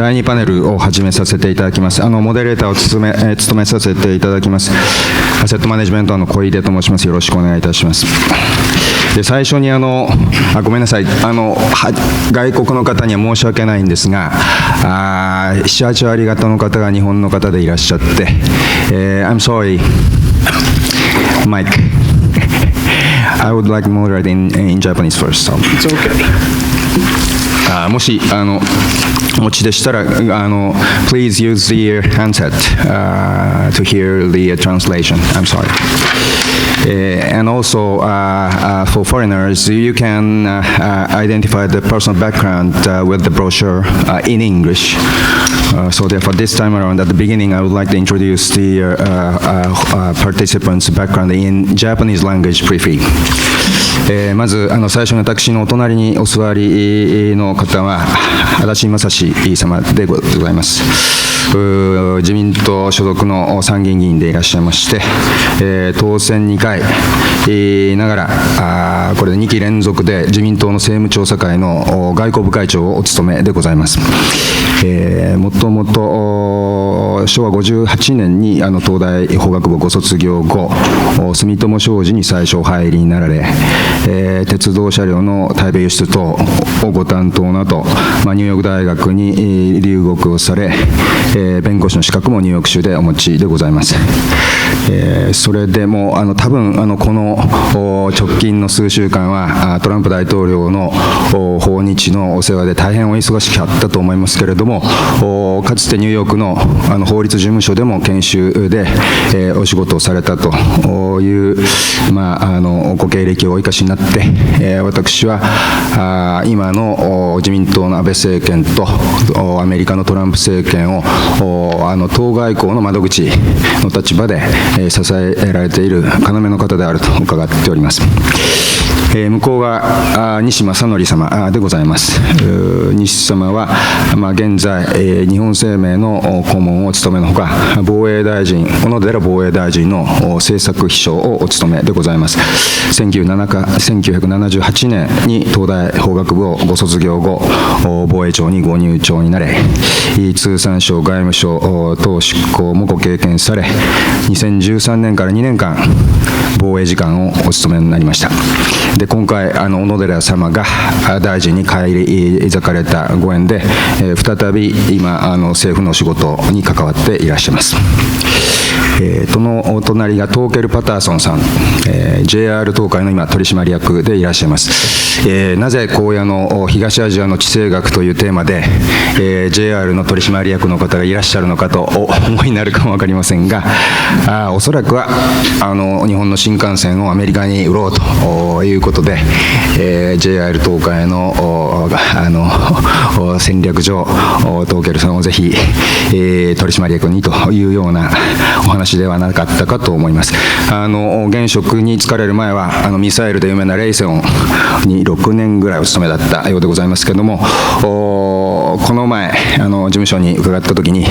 第2パネルを始めさせていただきます。モデレーターを務めさせていただきます。アセットマネジメントの小出と申します。よろしくお願いいたします。で、最初にごめんなさい。外国の方には申し訳ないんですが、7、8割方の方が日本の方でいらっしゃって、I'm sorry, Mike. I would like to moderate in Japanese first. So. It's okay. もしお持ちでしたらplease use the handset to hear the translation. I'm sorry. And also for foreigners, you can identify the personal background with the brochure in English. So therefore, this time around, at the beginning, I would like to introduce the participants' background in Japanese language briefly. まず最初に私のお隣にお座りの方はAdachi Masashi様でございます。自民党所属の参議院議員でいらっしゃいまして、当選2回ながらこれで2期連続で自民党の政務調査会の外交部会長をお務めでございます。もともと昭和58年に東大法学部ご卒業後、住友商事に最初お入りになられ、鉄道車両の台北輸出等をご担当など、ニューヨーク大学に留学をされ、弁護士の資格もニューヨーク州でお持ちでございます。それでも多分この直近の数週間はトランプ大統領の訪日のお世話で大変お忙しかったと思いますけれども、かつてニューヨークの法律事務所でも研修でお仕事をされたという、ご経歴をお生かしになって、私は今の自民党の安倍政権とアメリカのトランプ政権を党外交の窓口の立場で支えられている要の方であると伺っております。向こうが西正則様でございます。西様は、現在日本生命の顧問をお務めのほか、防衛大臣、小野寺防衛大臣の政策秘書をお務めでございます。1978年に東大法学部をご卒業後、防衛庁にご入庁になれ、通産省外務省等執行もご経験され、2013年から2年間防衛次官をお務めになりました。で、今回小野寺様が大臣に返り咲かれたご縁で、再び今政府の仕事に関わっていらっしゃいます。の隣がトーケル・パターソンさん、JR 東海の今取締役でいらっしゃいます。なぜ荒野の東アジアの地政学というテーマで、JR の取締役の方がいらっしゃるのかとお思いになるかも分かりませんが、おそらくは日本の新幹線をアメリカに売ろうということで、JR 東海の戦略上トーケルさんをぜひ、取締役にというようなお話ではなかったかと思います。現職に就かれる前はミサイルで有名なレイセオンに6年ぐらいお勤めだったようでございますけれども、この前事務所に伺った時に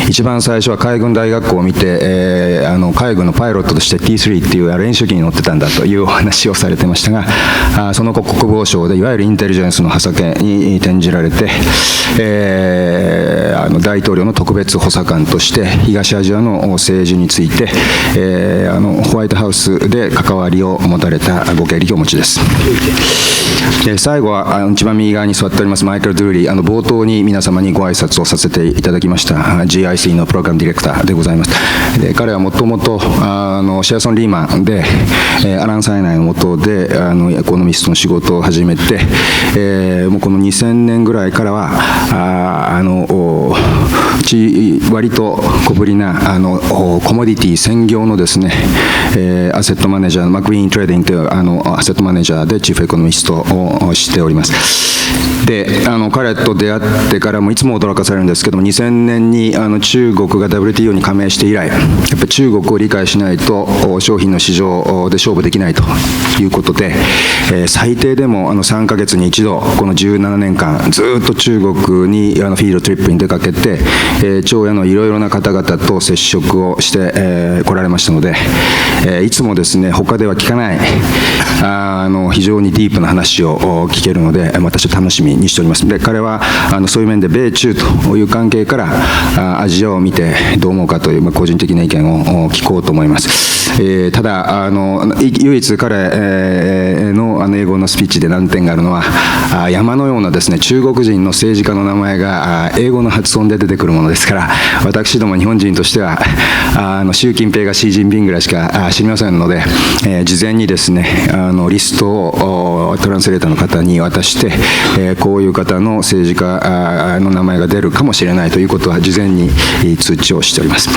一番最初は海軍大学校を見て、海軍のパイロットとして T3 っていう練習機に乗ってたんだというお話をされてましたが、その後国防省でいわゆるインテリジェンスの畑に転じられて、大統領の特別補佐官として東アジアの政治について、ホワイトハウスで関わりを持たれたご経歴をお持ちです。最後は一番右側に座っておりますマイケル・ドゥーリー、冒頭に皆様にご挨拶をさせていただきました GIC のプログラムディレクターでございます。で、彼はもともとシェアソン・リーマンで、アラン・サイナイの下でエコノミストの仕事を始めて、もうこの2000年ぐらいからは割と小ぶりなコモディティ専業のですね、アセットマネージャー、McVeanトレーディングというアセットマネージャーでチーフエコノミストをしております。で、彼と出会ってからもいつも驚かされるんですけども、2000年に中国が WTO に加盟して以来、やっぱり中国を理解しないと商品の市場で勝負できないということで、最低でも3ヶ月に一度この17年間ずっと中国にフィールドトリップに出かけて、朝野のいろいろな方々と接触をして来られましたので、いつもですね他では聞かない非常にディープな話を聞けるので、私は楽しみにしております。で、彼はそういう面で米中という関係からアジアを見てどう思うかという、個人的な意見を聞こうと思います。ただ唯一彼の英語のスピーチで難点があるのは、山のようなですね、中国人の政治家の名前が英語の発音で出てくるものですから、私ども日本人としては習近平がシー・ジンピンぐらいしか知りませんので、事前にですねリストをトランスレーターの方に渡して、こういう方の政治家の名前が出るかもしれないということは事前に通知をしております。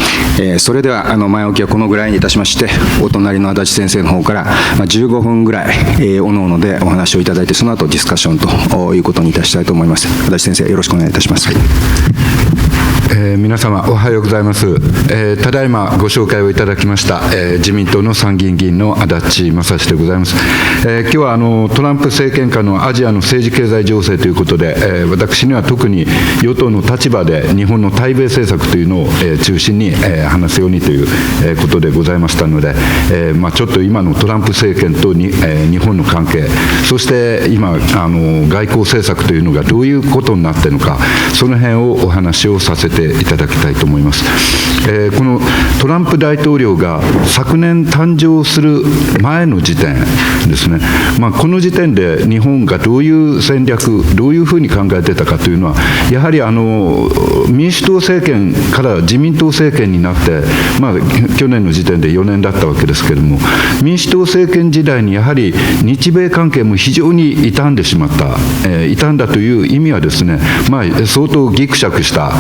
それでは前置きはこのぐらいにいたしまして、お隣の足立先生の方から15分ぐらいおのおのでお話をいただいて、その後ディスカッションということにいたしたいと思います。足立先生、よろしくお願いいたします。皆様おはようございます。ただいまご紹介をいただきました、自民党の参議院議員の足立正史でございます。今日はトランプ政権下のアジアの政治経済情勢ということで、私には特に与党の立場で日本の対米政策というのを、中心に、話すようにという、ことでございましたので、ちょっと今のトランプ政権と日本の関係、そして今外交政策というのがどういうことになっているのか、その辺をお話をさせていただきたいと思います。このトランプ大統領が昨年誕生する前の時点ですね、この時点で日本がどういう戦略、どういうふうに考えてたかというのは、やはり民主党政権から自民党政権になって、去年の時点で4年だったわけですけれども、民主党政権時代にやはり日米関係も非常に傷んでしまった、傷んだという意味はですね、相当ぎくしゃくした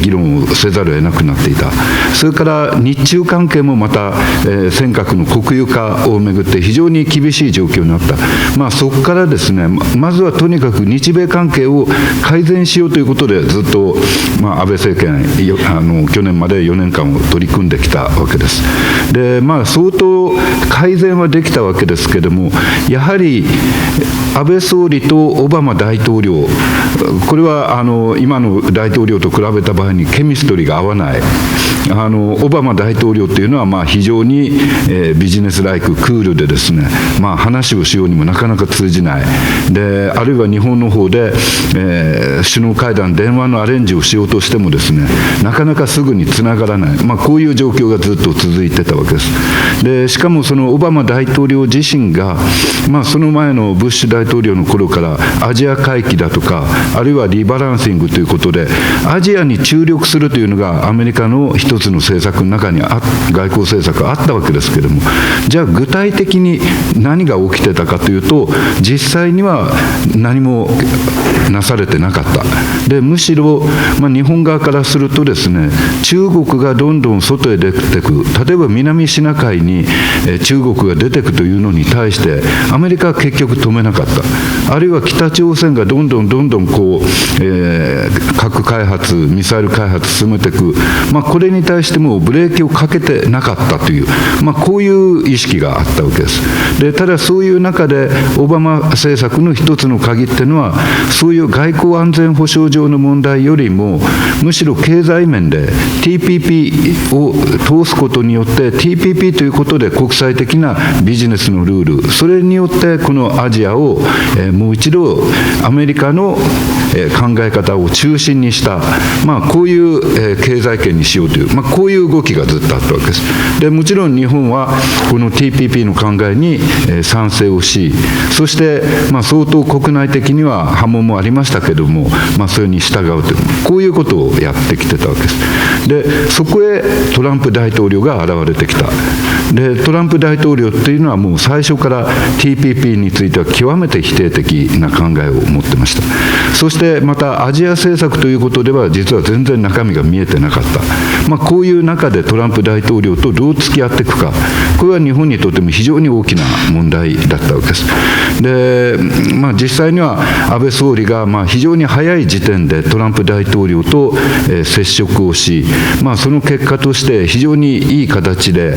議論をせざるを得なくなっていた。それから日中関係もまた、尖閣の国有化をめぐって非常に厳しい状況になった。そこからですね、まずはとにかく日米関係を改善しようということでずっと、安倍政権去年まで4年間を取り組んできたわけです。で、相当改善はできたわけですけれども、やはり安倍総理とオバマ大統領、これは今の大統領と比べた場合にケミストリーが合わない。オバマ大統領というのは非常に、ビジネスライク、クールでですね、話をしようにもなかなか通じない。で、あるいは日本の方で、首脳会談、電話のアレンジをしようとしてもですね、なかなかすぐにつながらない。こういう状況がずっと続いてたわけです。で、しかもそのオバマ大統領自身が、その前のブッシュ大統領の頃からアジア回帰だとか、あるいはリバランシングということで、アジアに注力するというのがアメリカの一つの政策の中に外交政策があったわけですけれども、じゃあ具体的に何が起きてたかというと、実際には何もなされてなかった。で、むしろ、日本側からするとですね、中国がどんどん外へ出てく、例えば南シナ海に中国が出てくというのに対してアメリカは結局止めなかった。あるいは北朝鮮がどんどん核開発、ミサイル開発進めていく、これに対してもブレーキをかけてなかったという、こういう意識があったわけです。で、ただそういう中でオバマ政策の一つの鍵っていうのは、そういう外交安全保障上の問題よりも、むしろ経済面で TPP を通すことによって、 TPP ということで国際的なビジネスのルール、それによってこのアジアをもう一度アメリカの考え方を中心にした、こういう経済圏にしようという、こういう動きがずっとあったわけです。で、もちろん日本はこの TPP の考えに賛成をし、そして相当国内的には波紋もありましたけれども、それに従うという、こういうことをやってきてたわけです。で、そこへトランプ大統領が現れてきた。で、トランプ大統領っていうのはもう最初から TPP については極めて否定的な考えを持ってました。そしてまたアジア政策ということでは実は全然中身が見えてなかった。こういう中でトランプ大統領とどう付き合っていくか、これは日本にとっても非常に大きな問題だったわけです。で、実際には安倍総理が非常に早い時点でトランプ大統領と接触をし、その結果として非常にいい形で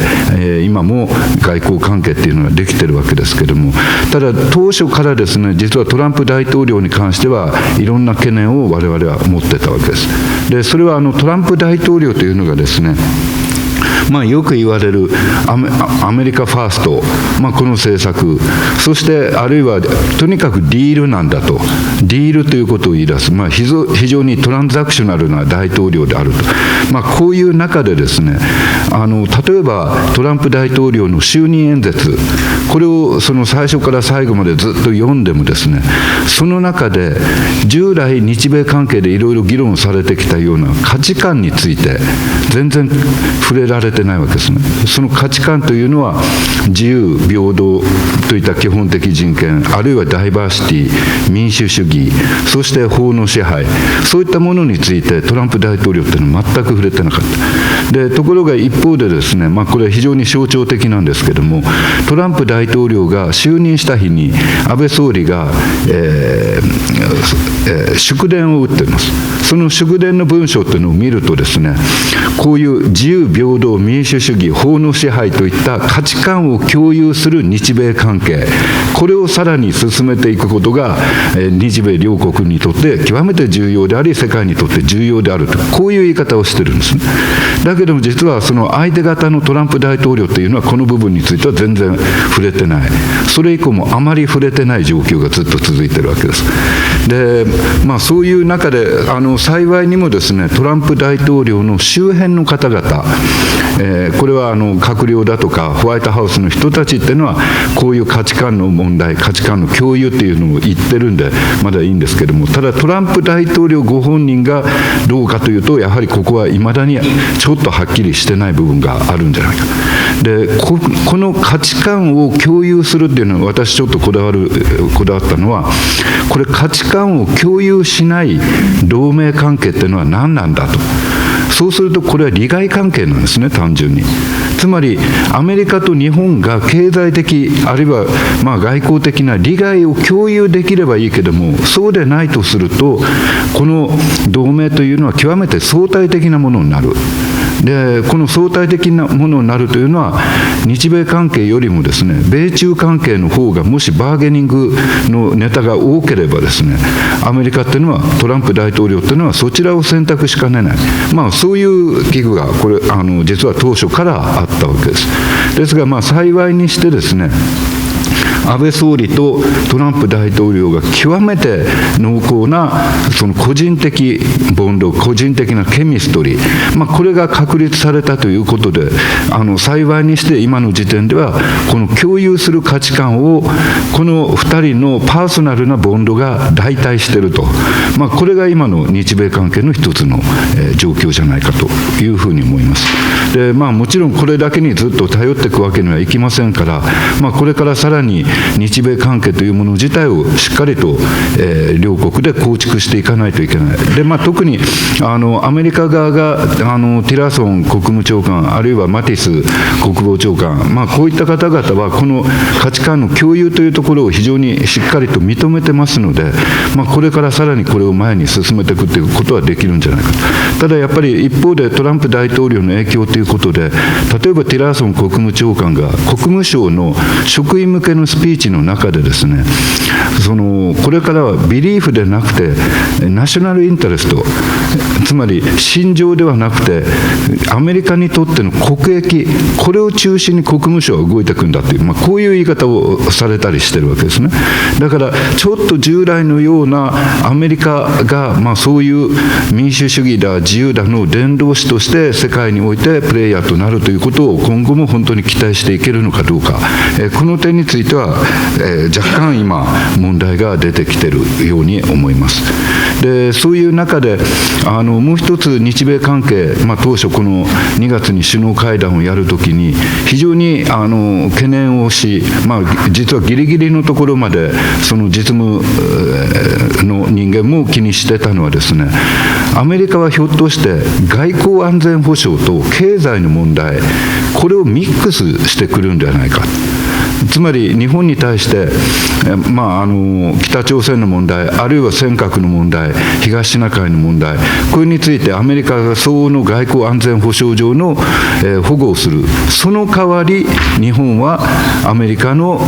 今も外交関係っていうのができているわけですけれども、ただ当初からですね、実はトランプ大統領に関してはいろんな懸念を我々は持ってたわけです。で、それはトランプ大統領というのがですね、よく言われるアメリカファースト、この政策、そしてあるいはとにかくディールなんだと、ディールということを言い出す、非常にトランザクショナルな大統領であると、こういう中でですね、例えばトランプ大統領の就任演説、これをその最初から最後までずっと読んでもですね、その中で従来日米関係でいろいろ議論されてきたような価値観について全然触れられてないわけですね。その価値観というのは自由平等といった基本的人権、あるいはダイバーシティ、民主主義、そして法の支配、そういったものについてトランプ大統領っていうのは全く触れてなかった。でところが一方でですね、これは非常に象徴的なんですけども、トランプ大統領が就任した日に安倍総理が、祝電を打っています。その祝電の文章というのを見るとですね、こういう自由平等民主主義法の支配といった価値観を共有する日米関係、これをさらに進めていくことが日米両国にとって極めて重要であり、世界にとって重要であると、こういう言い方をしてるんですね。だけども実はその相手方のトランプ大統領というのはこの部分については全然触れてない、それ以降もあまり触れてない状況がずっと続いているわけです。で、そういう中で幸いにもですね、トランプ大統領の周辺の方々、これは閣僚だとかホワイトハウスの人たちっていうのはこういう価値観の問題、価値観の共有っていうのを言ってるんでまだいいんですけども、ただトランプ大統領ご本人がどうかというと、やはりここはいまだにちょっとはっきりしてない部分があるんじゃないか。でこの価値観を共有するっていうのは、私ちょっとこだわったのは、これ価値観を共有しない同盟関係っていうのは何なんだと。そうするとこれは利害関係なんですね、単純に。つまりアメリカと日本が経済的あるいは外交的な利害を共有できればいいけども、そうでないとするとこの同盟というのは極めて相対的なものになる。でこの相対的なものになるというのは、日米関係よりもですね、米中関係の方がもしバーゲニングのネタが多ければですね、アメリカっていうのは、トランプ大統領っていうのはそちらを選択しかねない、そういう危惧がこれ実は当初からあったわけです。ですが幸いにしてですね、安倍総理とトランプ大統領が極めて濃厚なその個人的ボンド、個人的なケミストリー、これが確立されたということで、幸いにして今の時点ではこの共有する価値観をこの2人のパーソナルなボンドが代替していると、これが今の日米関係の一つの状況じゃないかというふうに思います。でもちろんこれだけにずっと頼っていくわけにはいきませんから、これからさらに日米関係というもの自体をしっかりと、両国で構築していかないといけない。で特にアメリカ側がティラソン国務長官、あるいはマティス国防長官、こういった方々はこの価値観の共有というところを非常にしっかりと認めてますので、これからさらにこれを前に進めていくということはできるんじゃないかと。ただやっぱり一方でトランプ大統領の影響ということで、例えばティラソン国務長官が国務省の職員向けのスピーチの中でですね、これからはビリーフでなくてナショナルインタレスト、つまり心情ではなくてアメリカにとっての国益、これを中心に国務省は動いていくんだという、こういう言い方をされたりしてるわけですね。だからちょっと従来のようなアメリカが、そういう民主主義だ自由だの伝道師として世界においてプレイヤーとなるということを今後も本当に期待していけるのかどうか、この点については、若干今問題が出てきているように思います。でそういう中でもう一つ日米関係、当初この2月に首脳会談をやるときに非常に懸念をし、実はギリギリのところまでその実務の人間も気にしてたのはですね、アメリカはひょっとして外交安全保障と経済の問題、これをミックスしてくるんではないか。つまり日本に対して、北朝鮮の問題、あるいは尖閣の問題、東シナ海の問題、これについてアメリカが相応の外交安全保障上の、保護をする。その代わり日本はアメリカの、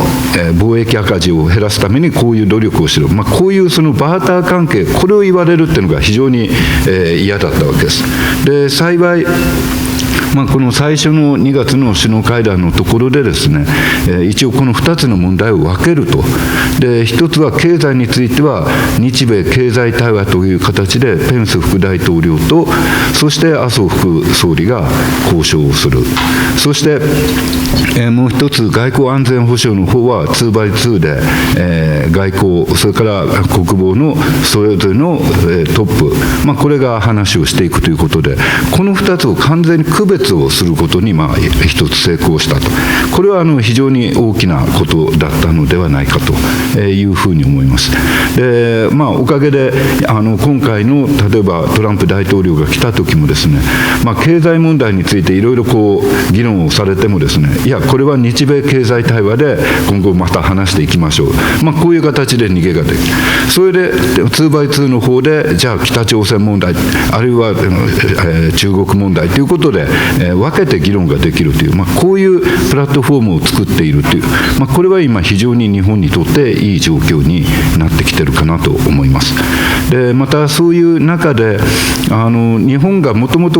貿易赤字を減らすためにこういう努力をしろ、こういうそのバーター関係、これを言われるっていうのが非常に、嫌だったわけです。で幸いこの最初の2月の首脳会談のところでですね、一応この2つの問題を分けると。で、1つは経済については日米経済対話という形でペンス副大統領と、そして麻生副総理が交渉をする。そして、もう一つ外交安全保障の方は 2by2 で、外交、それから国防のそれぞれの、トップ、これが話をしていくということで、この2つを完全に区別をすることに、一つ成功したと。これは非常に大きなことだったのではないかというふうに思います。で、おかげで今回の例えばトランプ大統領が来た時もですね、経済問題についていろいろ議論をされてもですね、いやこれは日米経済対話で今後また話していきましょう、こういう形で逃げができる。それで 2by2 の方でじゃあ北朝鮮問題あるいは、中国問題ということで、分けて議論ができるという、こういうプラットフォームを作っているという、これは今非常に日本にとっていい状況になってきてるかなと思います。で、またそういう中で日本がもともと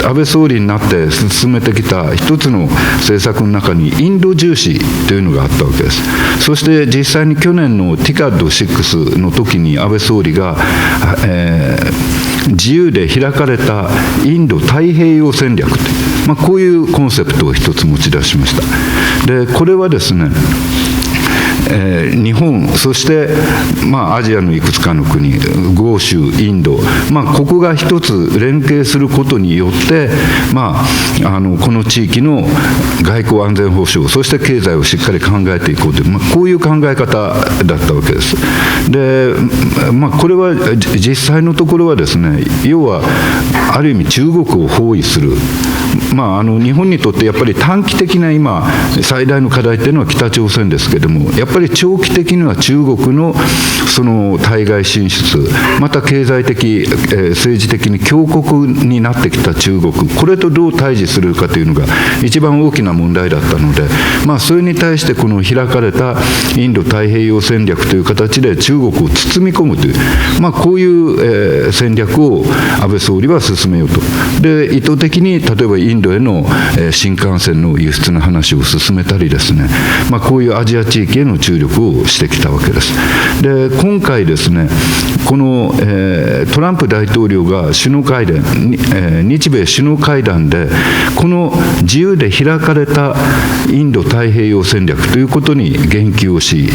安倍総理になって進めてきた一つの政策の中にインド重視というのがあったわけです。そして実際に去年の TICAD6 の時に安倍総理が、自由で開かれたインド太平洋戦略という、こういうコンセプトを一つ持ち出しました。で、これはですね、日本、そして、アジアのいくつかの国、豪州、インド、ここが一つ連携することによって、この地域の外交安全保障、そして経済をしっかり考えていこうという、こういう考え方だったわけです。で、これは実際のところはですね、要はある意味中国を包囲する。日本にとってやっぱり短期的な今最大の課題というのは北朝鮮ですけれども、やっぱり長期的には中国のその対外進出、また経済的、政治的に強国になってきた中国、これとどう対峙するかというのが一番大きな問題だったので、それに対してこの開かれたインド太平洋戦略という形で中国を包み込むという、こういう、戦略を安倍総理は進めようと。で、意図的に例えばインドへの新幹線の輸出の話を進めたりですね、こういうアジア地域への注力をしてきたわけです。で、今回ですね、この、トランプ大統領が首脳会談、日米首脳会談でこの自由で開かれたインド太平洋戦略ということに言及をし、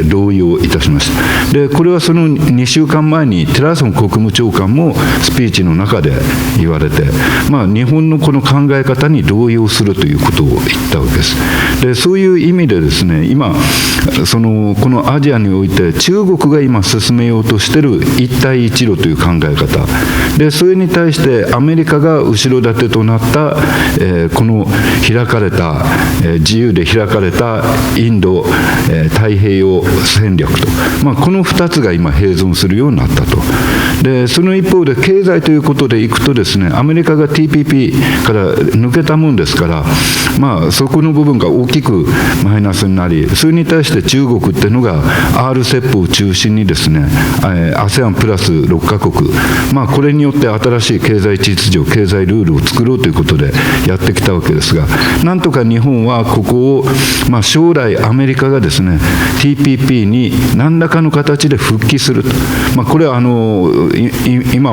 同意をいたしました。で、これはその2週間前にテラソン国務長官もスピーチの中で言われて、日本のこの考え方に同意をするということを言ったわけです。で、そういう意味でですね、今このアジアにおいて中国が今進めようとしている一帯一路という考え方で、それに対してアメリカが後ろ盾となった、この開かれた、自由で開かれたインド、太平洋戦略と、この2つが今併存するようになったと。で、その一方で経済ということでいくとですね、アメリカが TPP から抜けたもんですから、そこの部分が大きくマイナスになり、それに対して中国っていうのが RCEP を中心にですね、ASEAN プラス6カ国、これによって新しい経済秩序、経済ルールを作ろうということでやってきたわけですが、なんとか日本はここを、将来アメリカがですね TPP に何らかの形で復帰すると、これは今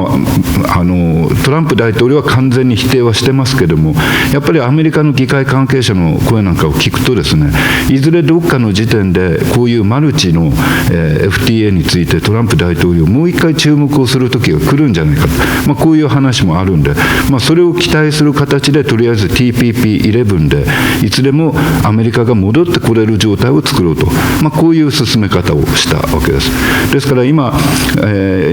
トランプ大統領は完全に否定はしてますけれども、やっぱりアメリカの議会関係者の声なんかを聞くとですね、いずれどっかの時点でこういうマルチの、FTA についてトランプ大統領もう一回注目をする時が来るんじゃないかと、こういう話もあるんで、それを期待する形でとりあえず TPP11 でいつでもアメリカが戻ってこれる状態を作ろうと、こういう進め方をしたわけです。ですから今、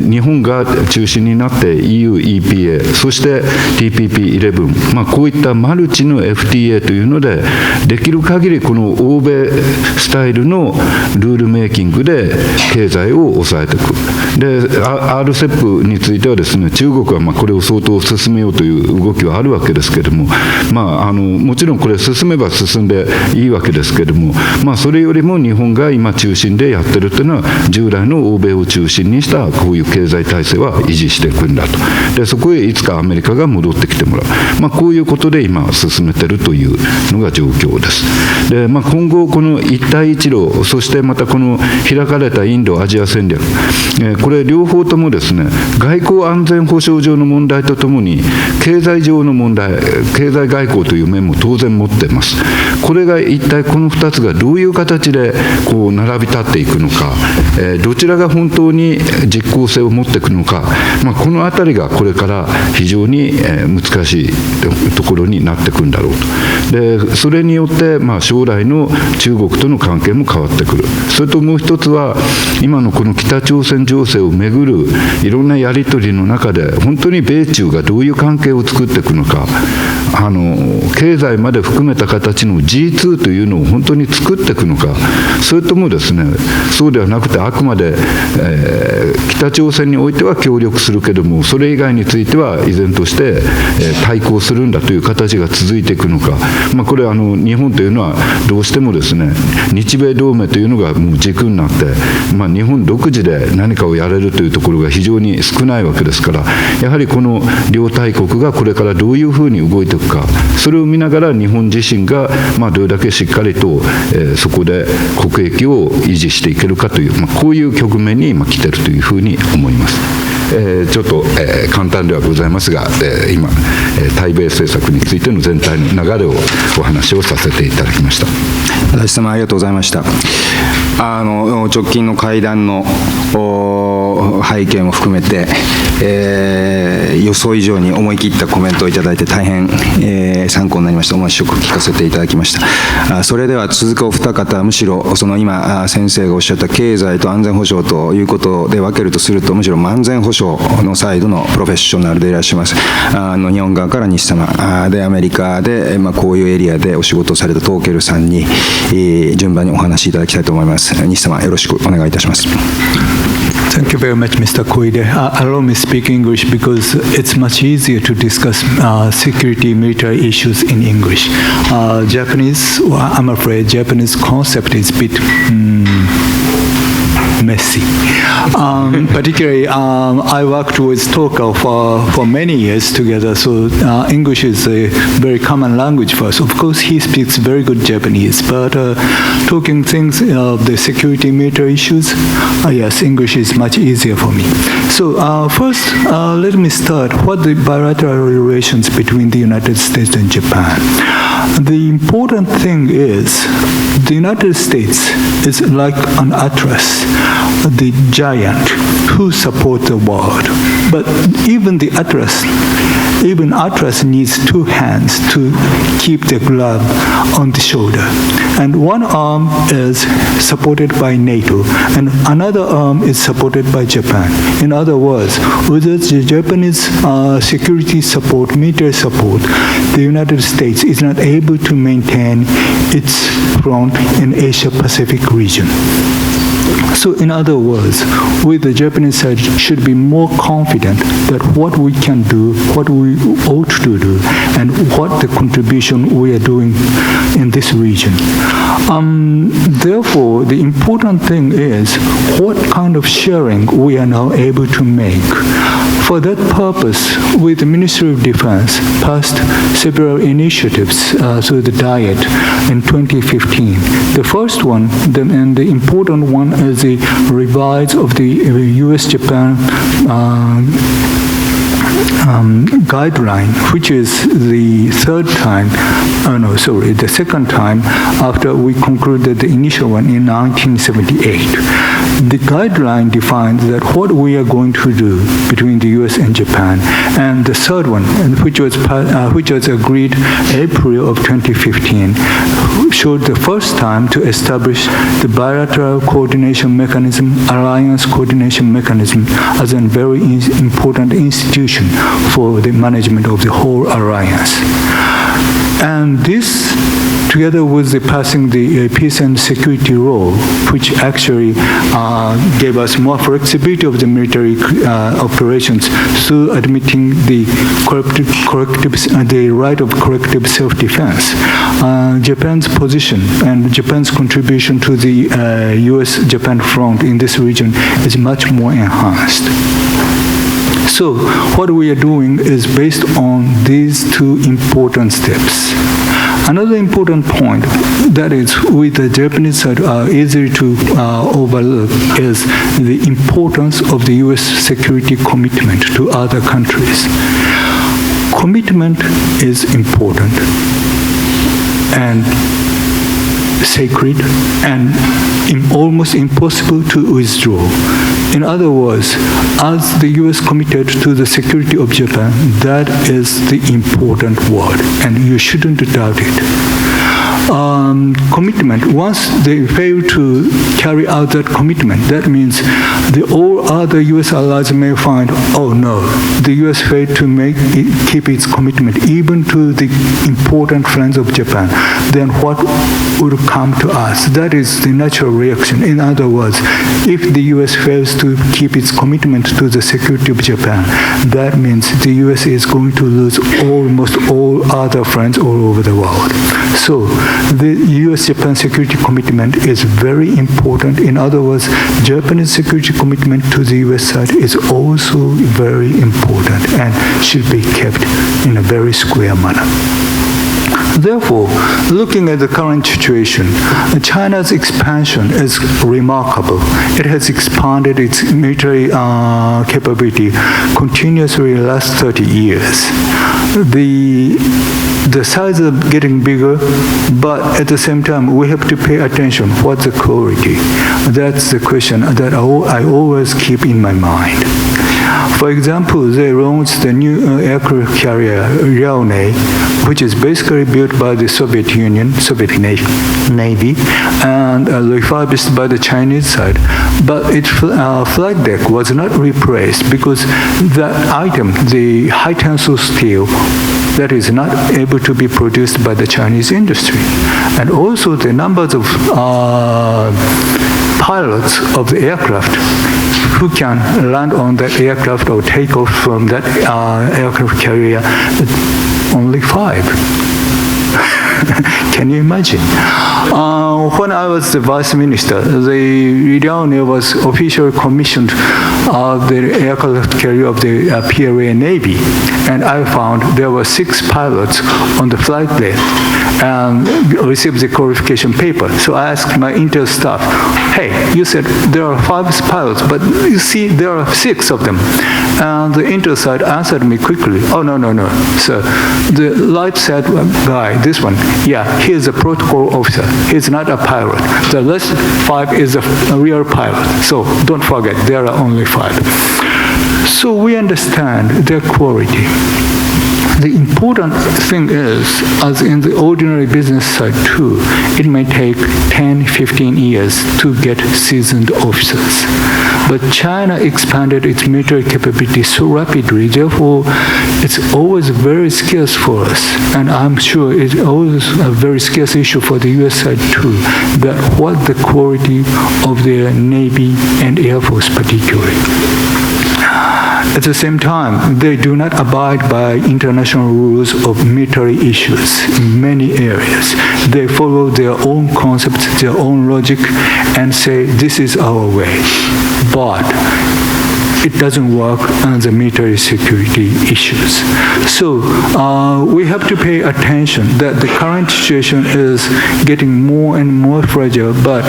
日本が中心になって EU、EPA、そして TPP11、こういったマルチの FTA というので、できる限りこの欧米スタイルのルールメイキングで経済を抑えていく。で、RCEP についてはですね、中国はこれを相当進めようという動きはあるわけですけれども、もちろんこれ進めば進んでいいわけですけれども、それよりも日本が今中心でやってるというのは、従来の欧米を中心にしたこういう経済体制は維持していくんだと。で、そこへいつかアメリカが戻ってきてもらう。こういうことで今進めてるというのが状況です。で、今後この一帯一路、そしてまたこの開かれたインドアジア戦略、これ両方ともですね、外交安全保障上の問題とともに経済上の問題、経済外交という面も当然持っています。これが一体この2つがどういう形でこう並び立っていくのか、どちらが本当に実効性を持っていくのか、このあたりがこれから非常に難しいところになっていくんだろうと。で、それによって将来の中国との関係も変わってくる。それともう一つは、今のこの北朝鮮情勢をめぐるいろんなやり取りの中で、本当に米中がどういう関係を作っていくのか、経済まで含めた形の G2 というのを本当に作っていくのか、それともですね、そうではなくてあくまで、北朝鮮においては協力するけども、それ以外については依然として、対抗するんだという形が続いていくのか、これは日本というのはどうしてもですね、日米同盟というのがもう軸になって、日本独自で何かをやれるというところが非常に少ないわけですから、やはりこの両大国がこれからどういうふうに動いていくか、それを見ながら日本自身がどれだけしっかりと、そこで国益を維持していけるかという、こういう局面に今来ているというふうに思います。ちょっと、簡単ではございますが、今、対米政策についての全体の流れをお話をさせていただきました。足立様、ありがとうございました。直近の会談の背景も含めて、予想以上に思い切ったコメントをいただいて大変、参考になりました。お話を聞かせていただきました。それでは続くお二方、むしろその今先生がおっしゃった経済と安全保障ということで分けるとすると、むしろ安全保障のサイドのプロフェッショナルでいらっしゃいます日本側から西様で、アメリカで、こういうエリアでお仕事をされたトーケルさんに、順番にお話しいただきたいと思います。西様、よろしくお願いいたします。Thank you very much, Mr. Koide. Allow me to speak English because it's much easier to discuss security military issues in English. Japanese, I'm afraid, Japanese concept is a bit messy. Particularly, I worked with Torkel for many years together, so English is a very common language for us. Of course, he speaks very good Japanese, but talking things of the security military issues, yes, English is much easier for me. So first, let me start what the bilateral relations between the United States and Japan. The important thing is the United States is like an Atlas, the giant who supports the world. But even Atlas needs two hands to keep the glove on the shoulder. And one arm is supported by NATO, and another arm is supported by Japan. In other words, without the Japanese security support, military support, the United States is not able to maintain its front in Asia-Pacific region. So in other words, we, the Japanese side, should be more confident that what we can do, what we ought to do, and what the contribution we are doing in this region. Therefore, the important thing is what kind of sharing we are now able to make. For that purpose, with the Ministry of Defense, passed several initiatives through the Diet in 2015. The first one, and the important one, is the revise of the U.S.-Japan guideline, which is the second time after we concluded the initial one in 1978. The guideline defines that what we are going to do between the U.S. and Japan, and the third one, which was agreed April of 2015, showed the first time to establish the bilateral coordination mechanism, alliance coordination mechanism, as a very important institution for the management of the whole alliance. And this, together with the passing the peace and security law, which actually gave us more flexibility of the military operations through admitting the the right of corrective self-defense, Japan's position and Japan's contribution to the U.S.-Japan front in this region is much more enhanced. So what we are doing is based on these two important steps. Another important point that is with the Japanese side easy to overlook is the importance of the U.S. security commitment to other countries. Commitment is important and sacred and almost impossible to withdraw. In other words, as the U.S. committed to the security of Japan, that is the important word, and you shouldn't doubt it. Commitment, once they fail to carry out that commitment, that means all other U.S. allies may find, oh no, the U.S. failed to keep its commitment even to the important friends of Japan, then what would come to us? That is the natural reaction. In other words, if the U.S. fails to keep its commitment to the security of Japan, that means the U.S. is going to lose almost all other friends all over the world. So the U.S.-Japan security commitment is very important. In other words, Japanese security commitment to the U.S. side is also very important and should be kept in a very square manner. Therefore, looking at the current situation, China's expansion is remarkable. It has expanded its military capability continuously in the last 30 years. The size is getting bigger, but at the same time, we have to pay attention. What's the quality? That's the question that I always keep in my mind. For example, they launched the new aircraft carrier, Liaoning, which is basically built by the Soviet Union, Soviet Navy, and refurbished by the Chinese side. But its flight deck was not replaced because that item, the high tensile steel, that is not able to be produced by the Chinese industry. And also the numbers of pilots of the aircraft who can land on that aircraft or take off from that aircraft carrier, only 5. Can you imagine? When I was the vice minister, the Liaoning was officially commissioned the aircraft carrier of the PLA Navy, and I found there were 6 pilots on the flight deck and received the qualification paper. So I asked my intel staff, hey, you said there are 5 pilots, but you see there are 6 of them. And the intel side answered me quickly, oh, no, sir. The light side guy, this one, yeah, he is a protocol officer. He's not a pilot. The rest 5 is a real pilot. So don't forget, there are only 5. So we understand their quality. The important thing is, as in the ordinary business side too, it may take 10, 15 years to get seasoned officers. But China expanded its military capability so rapidly, therefore it's always very scarce for us. And I'm sure it's always a very scarce issue for the US side too, that what the quality of their Navy and Air Force particularly. At the same time, they do not abide by international rules of military issues in many areas. They follow their own concepts, their own logic, and say, this is our way. But it doesn't work on the military security issues. So we have to pay attention that the current situation is getting more and more fragile, but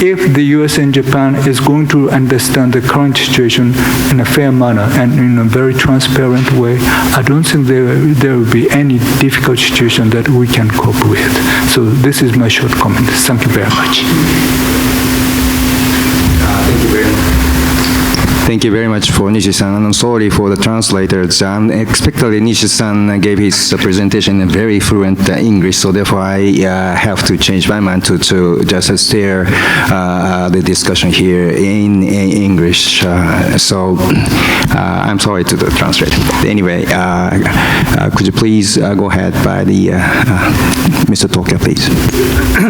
if the US and Japan is going to understand the current situation in a fair manner and in a very transparent way, I don't think there will be any difficult situation that we can cope with. So this is my short comment. Thank you very much. Thank you very much for Nishi-san, and I'm sorry for the translators. Unexpectedly, Nishi-san gave his presentation in very fluent English, so therefore I have to change my mind to just steer the discussion here in English. So I'm sorry to the translator. Anyway, could you please go ahead by the Mr. Torkel, please.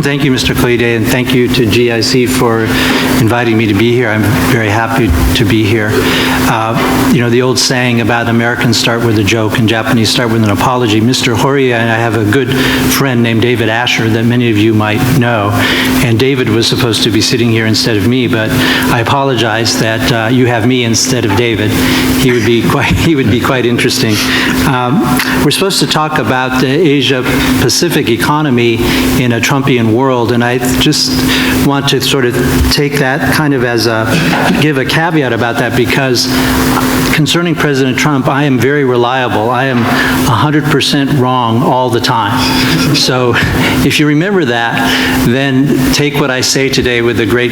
Thank you, Mr. Koide, and thank you to GIC for inviting me to be here. I'm very happy to be here. You know, the old saying about Americans start with a joke and Japanese start with an apology. Mr. Horia and I have a good friend named David Asher that many of you might know, and David was supposed to be sitting here instead of me, but I apologize that you have me instead of David. He would be quite interesting. We're supposed to talk about the Asia-Pacific economy in a Trumpian world, and I just want to sort of take that kind of as give a caveat about that, because concerning President Trump, I am very reliable. I am 100% wrong all the time. So if you remember that, then take what I say today with a great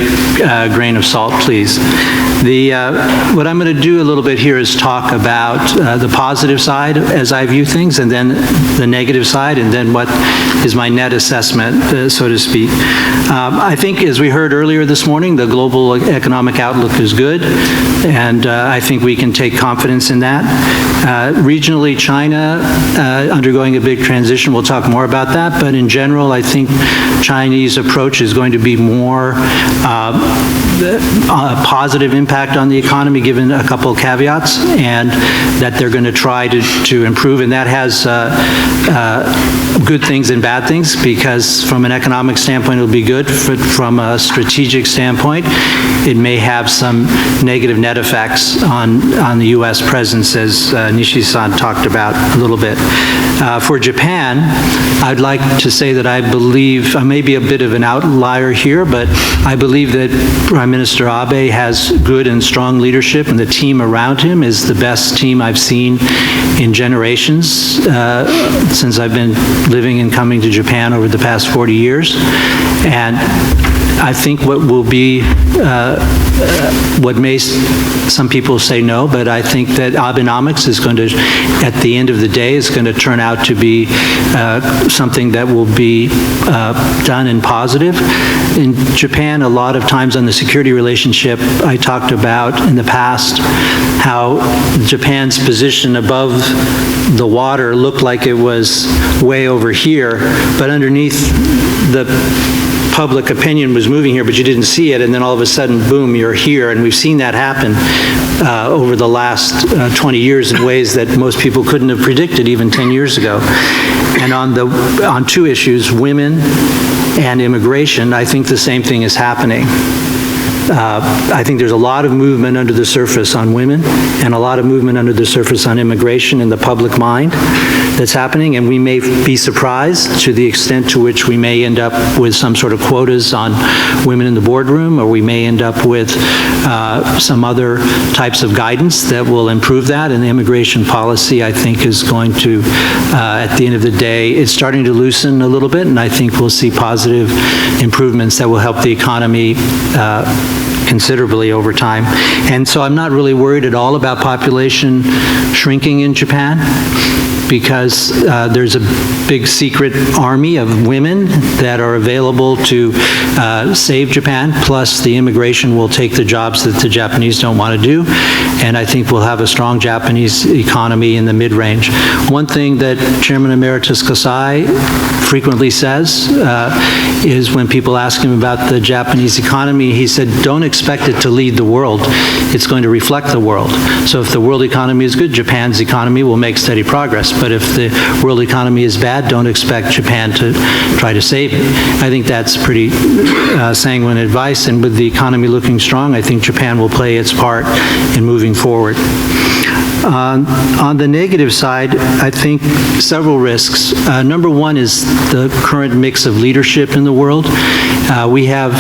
grain of salt, please. What I'm going to do a little bit here is talk about the positive side as I view things, and then the negative side, and then what is my net assessment, so to speak. I think, as we heard earlier this morning, the global economic outlook is good, and I think we can take confidence in that. Regionally, China undergoing a big transition. We'll talk more about that, but in general, I think Chinese approach is going to be more positive impact on the economy, given a couple of caveats, and that they're going to try to improve, and that has good things and bad things, because from an economic standpoint, it'll be good. From a strategic standpoint, it may have some negative net effects on the U.S. presence, as Nishi-san talked about a little bit. For Japan, I'd like to say that I believe, I may be a bit of an outlier here, but I believe that Prime Minister Abe has good and strong leadership, and the team around him is the best team I've seen in generations since I've been living and coming to Japan over the past 40 years. And I think what will be, what may some people say no, but I think that Abenomics is going to, at the end of the day, is going to turn out to be something that will be done and positive. In Japan, a lot of times on the security relationship, I talked about in the past how Japan's position above the water looked like it was way over here, but underneath the public opinion was moving here, but you didn't see it, and then all of a sudden, boom, you're here. And we've seen that happen over the last 20 years in ways that most people couldn't have predicted even 10 years ago. And on two issues, women and immigration, I think the same thing is happening. I think there's a lot of movement under the surface on women and a lot of movement under the surface on immigration in the public mind that's happening, and we may be surprised to the extent to which we may end up with some sort of quotas on women in the boardroom, or we may end up with some other types of guidance that will improve that. And the immigration policy, I think, is going to, at the end of the day, it's starting to loosen a little bit, and I think we'll see positive improvements that will help the economy considerably over time. And so I'm not really worried at all about population shrinking in Japan, because there's a big secret army of women that are available to save Japan, plus the immigration will take the jobs that the Japanese don't want to do, and I think we'll have a strong Japanese economy in the mid-range. One thing that Chairman Emeritus Kasai frequently says is when people ask him about the Japanese economy, he said, don't expect it to lead the world. It's going to reflect the world. So if the world economy is good, Japan's economy will make steady progress. But if the world economy is bad, don't expect Japan to try to save it. I think that's pretty sanguine advice, and with the economy looking strong, I think Japan will play its part in moving forward. On the negative side, I think several risks. Number one is the current mix of leadership in the world. We have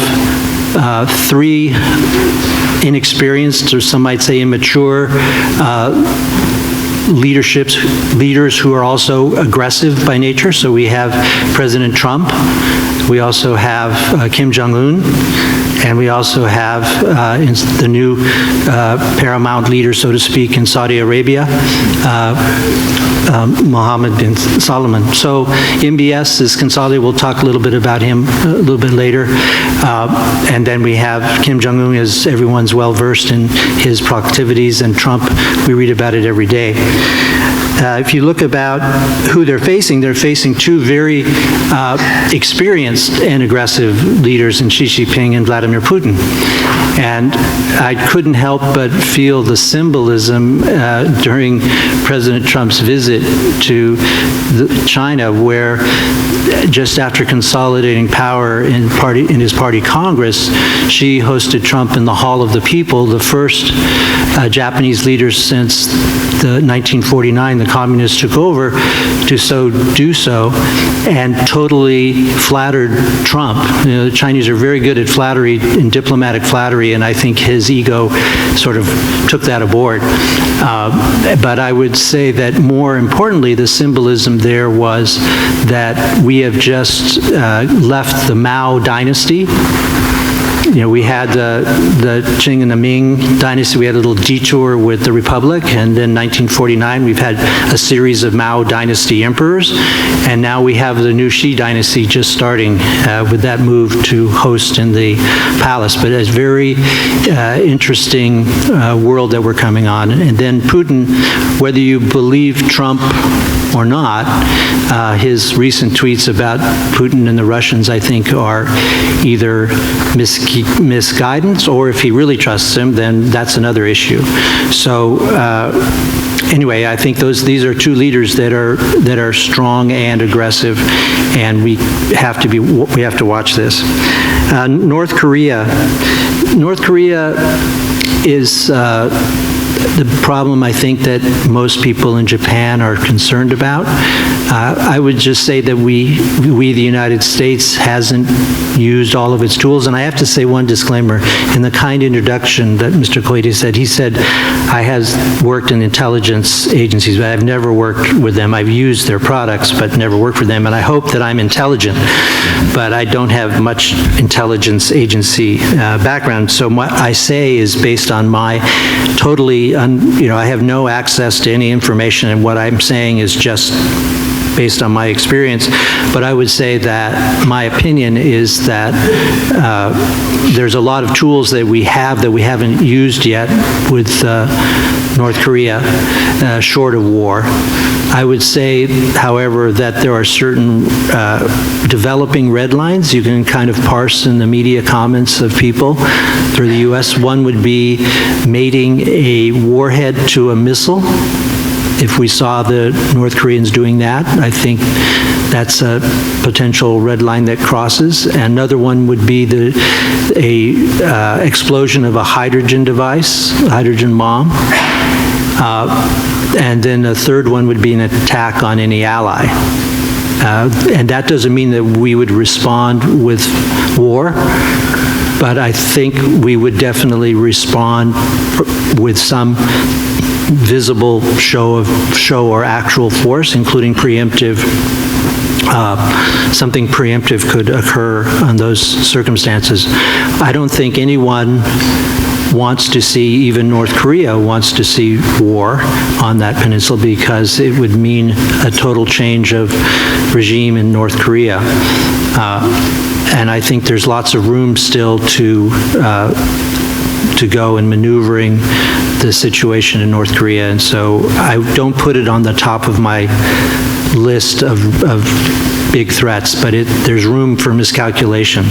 three inexperienced, or some might say immature, leaders who are also aggressive by nature. So we have President Trump, we also have Kim Jong-un, And we also have the new paramount leader, so to speak, in Saudi Arabia, Mohammed bin Salman. So MBS is consolidated. We'll talk a little bit about him a little bit later. And then we have Kim Jong-un, as everyone's well-versed in his proclivities, and Trump, we read about it every day. If you look about who they're facing two very experienced and aggressive leaders in Xi Jinping and Vladimir Putin. And I couldn't help but feel the symbolism during President Trump's visit to China, where just after consolidating power in his party Congress, Xi hosted Trump in the Hall of the People, the first Japanese leader since the 1949, the communists took over, to do so, and totally flattered Trump. You know, the Chinese are very good at flattery and diplomatic flattery, and I think his ego sort of took that aboard. But I would say that more importantly, the symbolism there was that we have just left the Mao dynasty. You know, we had the Qing and the Ming dynasty. We had a little detour with the Republic, and then 1949, we've had a series of Mao dynasty emperors, and now we have the new Xi dynasty just starting with that move to host in the palace. But it's a very interesting world that we're coming on. And then Putin, whether you believe Trump or not, his recent tweets about Putin and the Russians, I think, are either misguidance, or if he really trusts him, then that's another issue. So anyway, I think these are two leaders that are strong and aggressive, and we have to watch this. North Korea is the problem, I think, that most people in Japan are concerned about. I would just say that we, the United States, hasn't used all of its tools. And I have to say one disclaimer. In the kind introduction that Mr. Koide said, he said, I have worked in intelligence agencies, but I've never worked with them. I've used their products, but never worked for them. And I hope that I'm intelligent, but I don't have much intelligence agency background. So what I say is based on my totally, I have no access to any information, and what I'm saying is just based on my experience. But I would say that my opinion is that there's a lot of tools that we haven't used yet with North Korea, short of war. I would say, however, that there are certain developing red lines you can kind of parse in the media comments of people through the U.S. One would be mating a warhead to a missile. If we saw the North Koreans doing that, I think that's a potential red line that crosses. Another one would be a explosion of a hydrogen device, a hydrogen bomb. And then a third one would be an attack on any ally. And that doesn't mean that we would respond with war, but I think we would definitely respond with some visible show or actual force, including preemptive. Something preemptive could occur on those circumstances. I don't think anyone wants to see, even North Korea wants to see war on that peninsula, because it would mean a total change of regime in North Korea. And I think there's lots of room still to go in maneuvering the situation in North Korea. And so I don't put it on the top of my list of big threats, but there's room for miscalculation.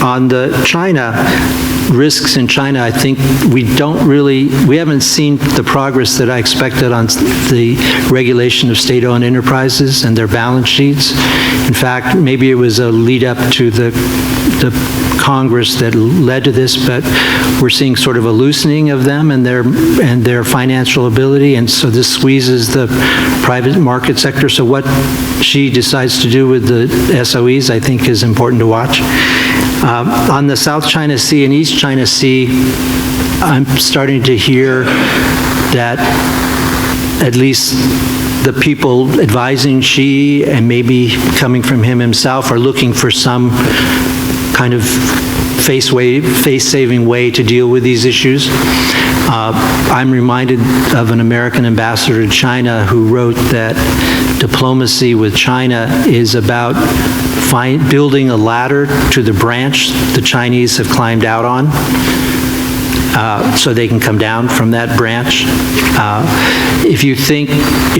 On the China, risks in China, I think we haven't seen the progress that I expected on the regulation of state-owned enterprises and their balance sheets. In fact, maybe it was a lead up to the Congress that led to this, but we're seeing sort of a loosening of them and their financial ability, and so this squeezes the private market sector. So what Xi decides to do with the SOEs, I think, is important to watch. On the South China Sea and East China Sea, I'm starting to hear that at least the people advising Xi, and maybe coming from him himself, are looking for some kind of face-saving way to deal with these issues. I'm reminded of an American ambassador to China who wrote that diplomacy with China is about building a ladder to the branch the Chinese have climbed out on, so they can come down from that branch. If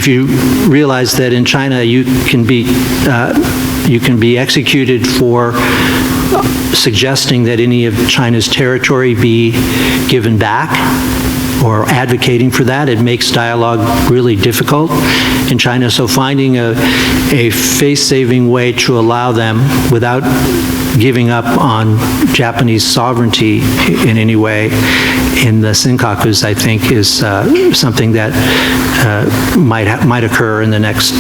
you realize that in China you can be executed for suggesting that any of China's territory be given back or advocating for that, it makes dialogue really difficult in China. So finding a face-saving way to allow them without giving up on Japanese sovereignty in any way in the Senkakus, I think, is something that might occur in the next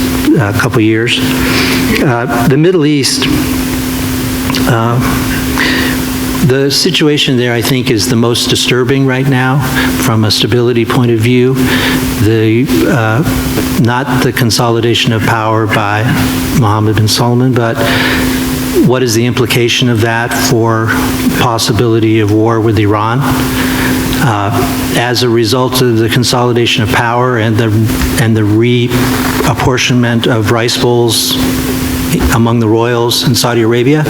couple years. The Middle East, the situation there, I think, is the most disturbing right now from a stability point of view. Not the consolidation of power by Mohammed bin Salman, but what is the implication of that for possibility of war with Iran? As a result of the consolidation of power and the reapportionment of rice bowls among the royals in Saudi Arabia,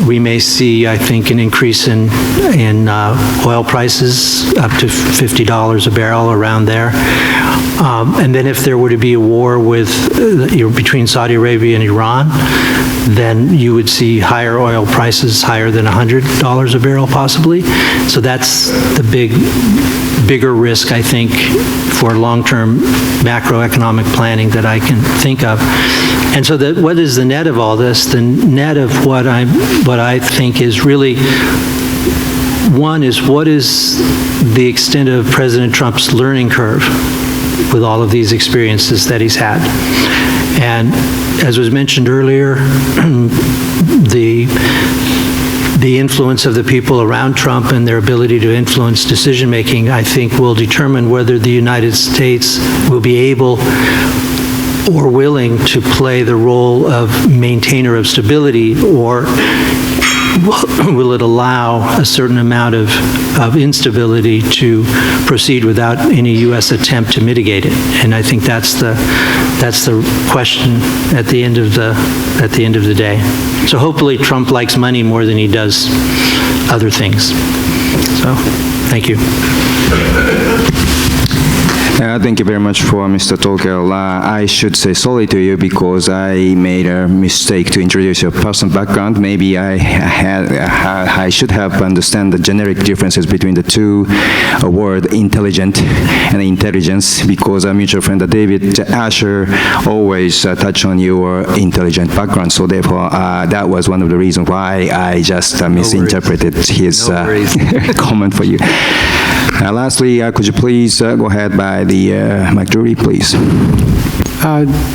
we may see, I think, an increase in oil prices up to $50 a barrel, around there. And then if there were to be a war between Saudi Arabia and Iran, then you would see higher oil prices, higher than $100 a barrel possibly. So that's the bigger risk, I think, for long-term macroeconomic planning that I can think of. And so what is the net of all this? The net of what I think is really, one is, what is the extent of President Trump's learning curve with all of these experiences that he's had? And as was mentioned earlier, the influence of the people around Trump and their ability to influence decision-making, I think, will determine whether the United States will be able or willing to play the role of maintainer of stability, or will it allow a certain amount of instability to proceed without any U.S. attempt to mitigate it? And I think that's the question at the end of the day. So hopefully Trump likes money more than he does other things. So thank you. Thank you very much for Mr. Torkel. I should say sorry to you because I made a mistake to introduce your personal background. Maybe I should have understand the generic differences between the two words, intelligent and intelligence, because our mutual friend David Asher always touch on your intelligent background. So therefore, that was one of the reasons why I just misinterpreted his comment for you. Lastly, could you please go ahead by the Drury, please.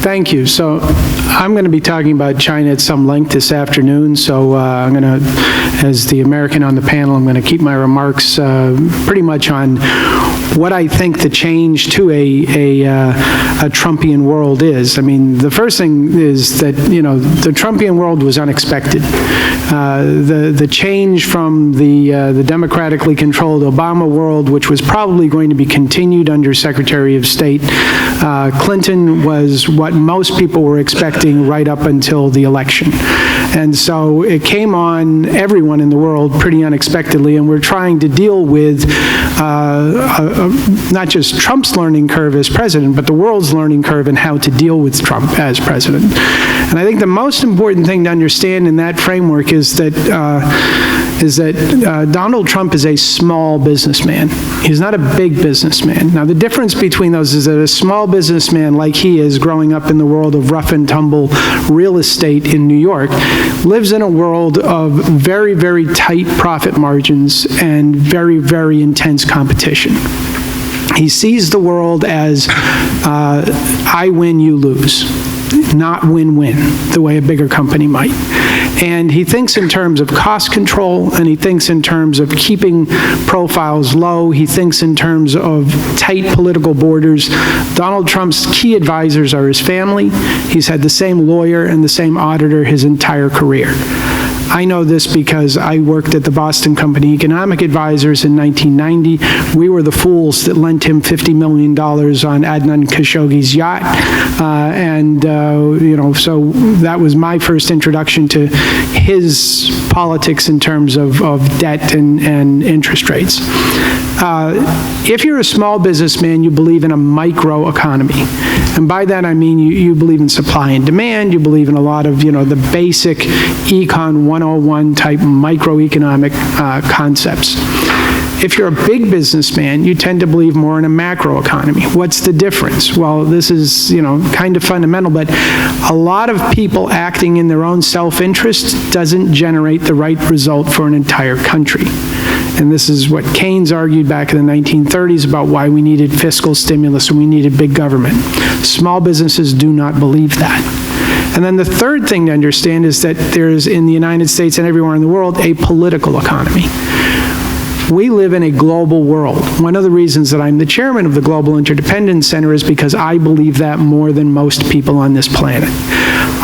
Thank you. So I'm going to be talking about China at some length this afternoon, so I'm going to, as the American on the panel, I'm going to keep my remarks pretty much on what I think the change to a Trumpian world is. I mean, the first thing is that, the Trumpian world was unexpected. The change from the democratically controlled Obama world, which was probably going to be continued under Secretary of State Clinton, was what most people were expecting right up until the election. And so it came on everyone in the world pretty unexpectedly, and we're trying to deal with not just Trump's learning curve as president, but the world's learning curve and how to deal with Trump as president. And I think the most important thing to understand in that framework is that Donald Trump is a small businessman. He's not a big businessman. Now, the difference between those is that a small businessman like he is, growing up in the world of rough and tumble real estate in New York, lives in a world of very, very tight profit margins and very, very intense competition. He sees the world as I win, you lose, not win-win, the way a bigger company might. And he thinks in terms of cost control, and he thinks in terms of keeping profiles low. He thinks in terms of tight political borders. Donald Trump's key advisors are his family. He's had the same lawyer and the same auditor his entire career. I know this because I worked at the Boston Company Economic Advisors in 1990. We were the fools that lent him $50 million on Adnan Khashoggi's yacht. So that was my first introduction to his politics in terms of debt and interest rates. If you're a small businessman, you believe in a microeconomy. And by that I mean you believe in supply and demand, you believe in a lot of, the basic Econ 101 type microeconomic concepts. If you're a big businessman, you tend to believe more in a macroeconomy. What's the difference? Well, this is, kind of fundamental, but a lot of people acting in their own self-interest doesn't generate the right result for an entire country. And this is what Keynes argued back in the 1930s about why we needed fiscal stimulus and we needed big government. Small businesses do not believe that. And then the third thing to understand is that there's, in the United States and everywhere in the world, a political economy. We live in a global world. One of the reasons that I'm the chairman of the Global Interdependence Center is because I believe that more than most people on this planet.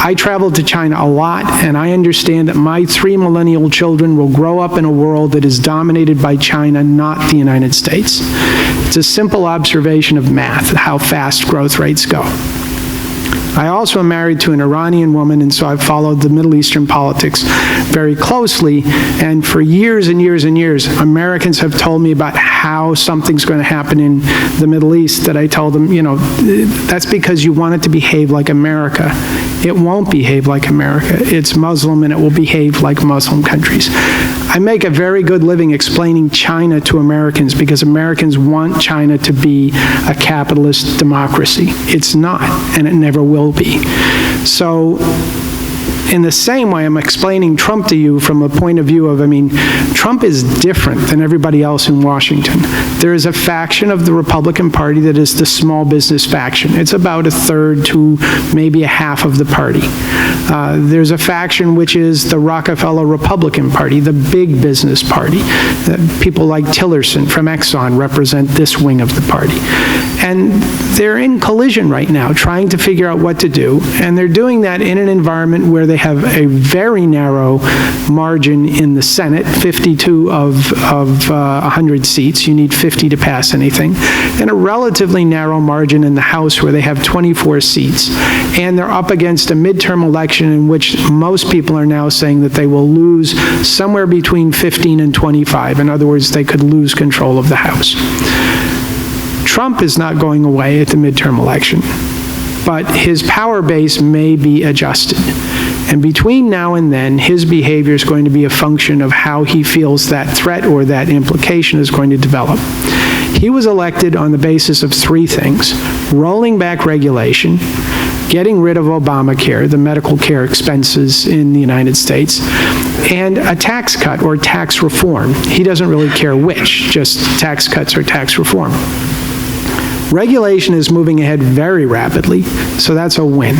I travel to China a lot, and I understand that my 3 millennial children will grow up in a world that is dominated by China, not the United States. It's a simple observation of math, how fast growth rates go. I also am married to an Iranian woman, and so I've followed the Middle Eastern politics very closely. And for years and years and years, Americans have told me about how something's going to happen in the Middle East that I told them, that's because you want it to behave like America. It won't behave like America. It's Muslim, and it will behave like Muslim countries. I make a very good living explaining China to Americans because Americans want China to be a capitalist democracy. It's not, and it never will be. So, in the same way, I'm explaining Trump to you from a point of view of, Trump is different than everybody else in Washington. There is a faction of the Republican Party that is the small business faction. It's about a third to maybe a half of the party. There's a faction which is the Rockefeller Republican Party, the big business party. People like Tillerson from Exxon represent this wing of the party. And they're in collision right now, trying to figure out what to do, and they're doing that in an environment where they have a very narrow margin in the Senate, 52 of 100 seats. You need 50 to pass anything. And a relatively narrow margin in the House where they have 24 seats. And they're up against a midterm election in which most people are now saying that they will lose somewhere between 15 and 25. In other words, they could lose control of the House. Trump is not going away at the midterm election, but his power base may be adjusted. And between now and then, his behavior is going to be a function of how he feels that threat or that implication is going to develop. He was elected on the basis of 3 things: rolling back regulation, getting rid of Obamacare, the medical care expenses in the United States, and a tax cut or tax reform. He doesn't really care which, just tax cuts or tax reform. Regulation is moving ahead very rapidly, so that's a win.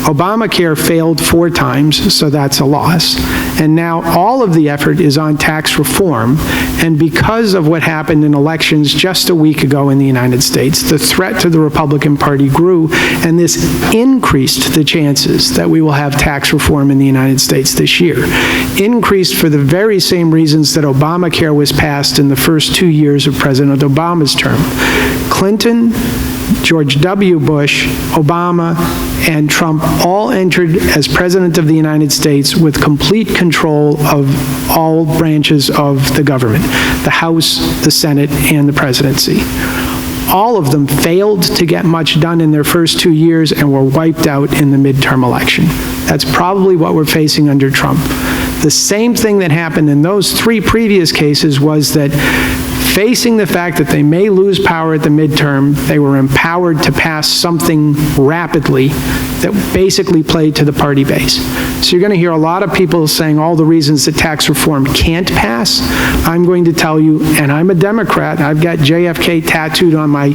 Obamacare failed 4 times, so that's a loss. And now all of the effort is on tax reform, and because of what happened in elections just a week ago in the United States, the threat to the Republican Party grew, and this increased the chances that we will have tax reform in the United States this year. Increased for the very same reasons that Obamacare was passed in the first 2 years of President Obama's term. Clinton, George W. Bush, Obama, and Trump all entered as President of the United States with complete control of all branches of the government, the House, the Senate, and the presidency. All of them failed to get much done in their first 2 years and were wiped out in the midterm election. That's probably what we're facing under Trump. The same thing that happened in those 3 previous cases was that facing the fact that they may lose power at the midterm, they were empowered to pass something rapidly that basically played to the party base. So you're going to hear a lot of people saying all the reasons that tax reform can't pass. I'm going to tell you, and I'm a Democrat, I've got JFK tattooed on my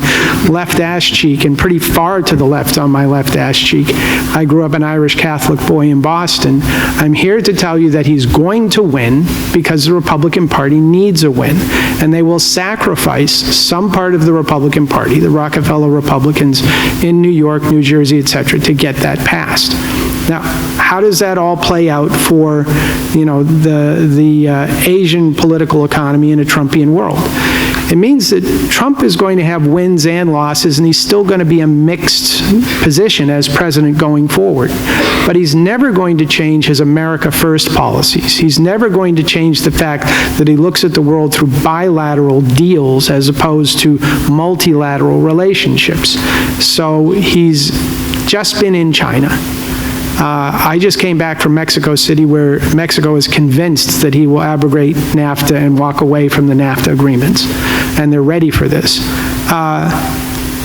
left ass cheek and pretty far to the left on my left ass cheek. I grew up an Irish Catholic boy in Boston. I'm here to tell you that he's going to win because the Republican Party needs a win, and they will sacrifice some part of the Republican Party, the Rockefeller Republicans in New York, New Jersey, etc., to get that passed. Now, how does that all play out for, the Asian political economy in a Trumpian world? It means that Trump is going to have wins and losses, and he's still going to be a mixed position as president going forward. But he's never going to change his America First policies. He's never going to change the fact that he looks at the world through bilateral deals as opposed to multilateral relationships. So he's just been in China. I just came back from Mexico City, where Mexico is convinced that he will abrogate NAFTA and walk away from the NAFTA agreements, and they're ready for this.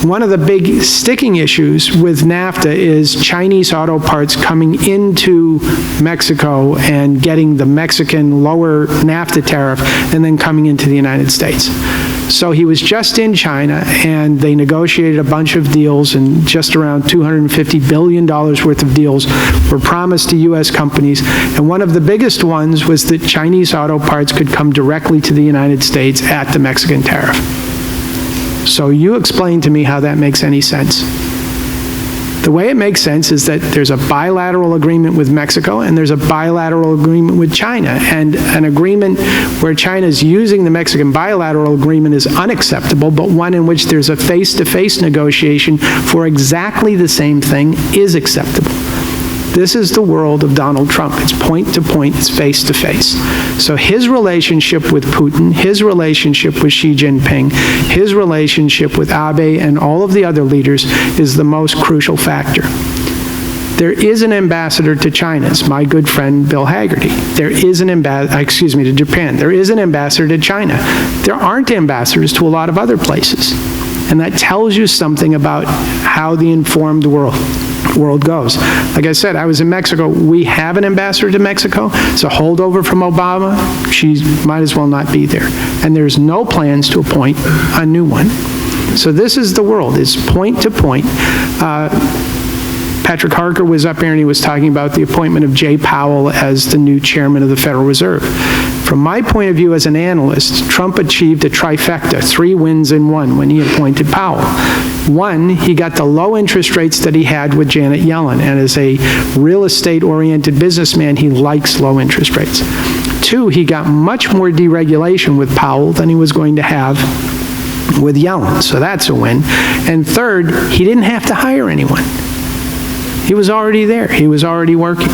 One of the big sticking issues with NAFTA is Chinese auto parts coming into Mexico and getting the Mexican lower NAFTA tariff and then coming into the United States. So he was just in China, and they negotiated a bunch of deals, and just around $250 billion worth of deals were promised to U.S. companies. And one of the biggest ones was that Chinese auto parts could come directly to the United States at the Mexican tariff. So you explain to me how that makes any sense. The way it makes sense is that there's a bilateral agreement with Mexico and there's a bilateral agreement with China. And an agreement where China is using the Mexican bilateral agreement is unacceptable, but one in which there's a face-to-face negotiation for exactly the same thing is acceptable. This is the world of Donald Trump. It's point to point, it's face to face. So his relationship with Putin, his relationship with Xi Jinping, his relationship with Abe and all of the other leaders is the most crucial factor. There is an ambassador to China. It's my good friend Bill Hagerty. There is an ambassador, to Japan. There is an ambassador to China. There aren't ambassadors to a lot of other places. And that tells you something about how the informed world goes. Like I said, I was in Mexico. We have an ambassador to Mexico. It's a holdover from Obama. She might as well not be there. And there's no plans to appoint a new one. So this is the world. It's point to point. Patrick Harker was up here and he was talking about the appointment of Jay Powell as the new chairman of the Federal Reserve. From my point of view as an analyst, Trump achieved a trifecta, 3 wins in 1 when he appointed Powell. 1, he got the low interest rates that he had with Janet Yellen, and as a real estate-oriented businessman, he likes low interest rates. 2, he got much more deregulation with Powell than he was going to have with Yellen, so that's a win. And 3rd, he didn't have to hire anyone. He was already there. He was already working.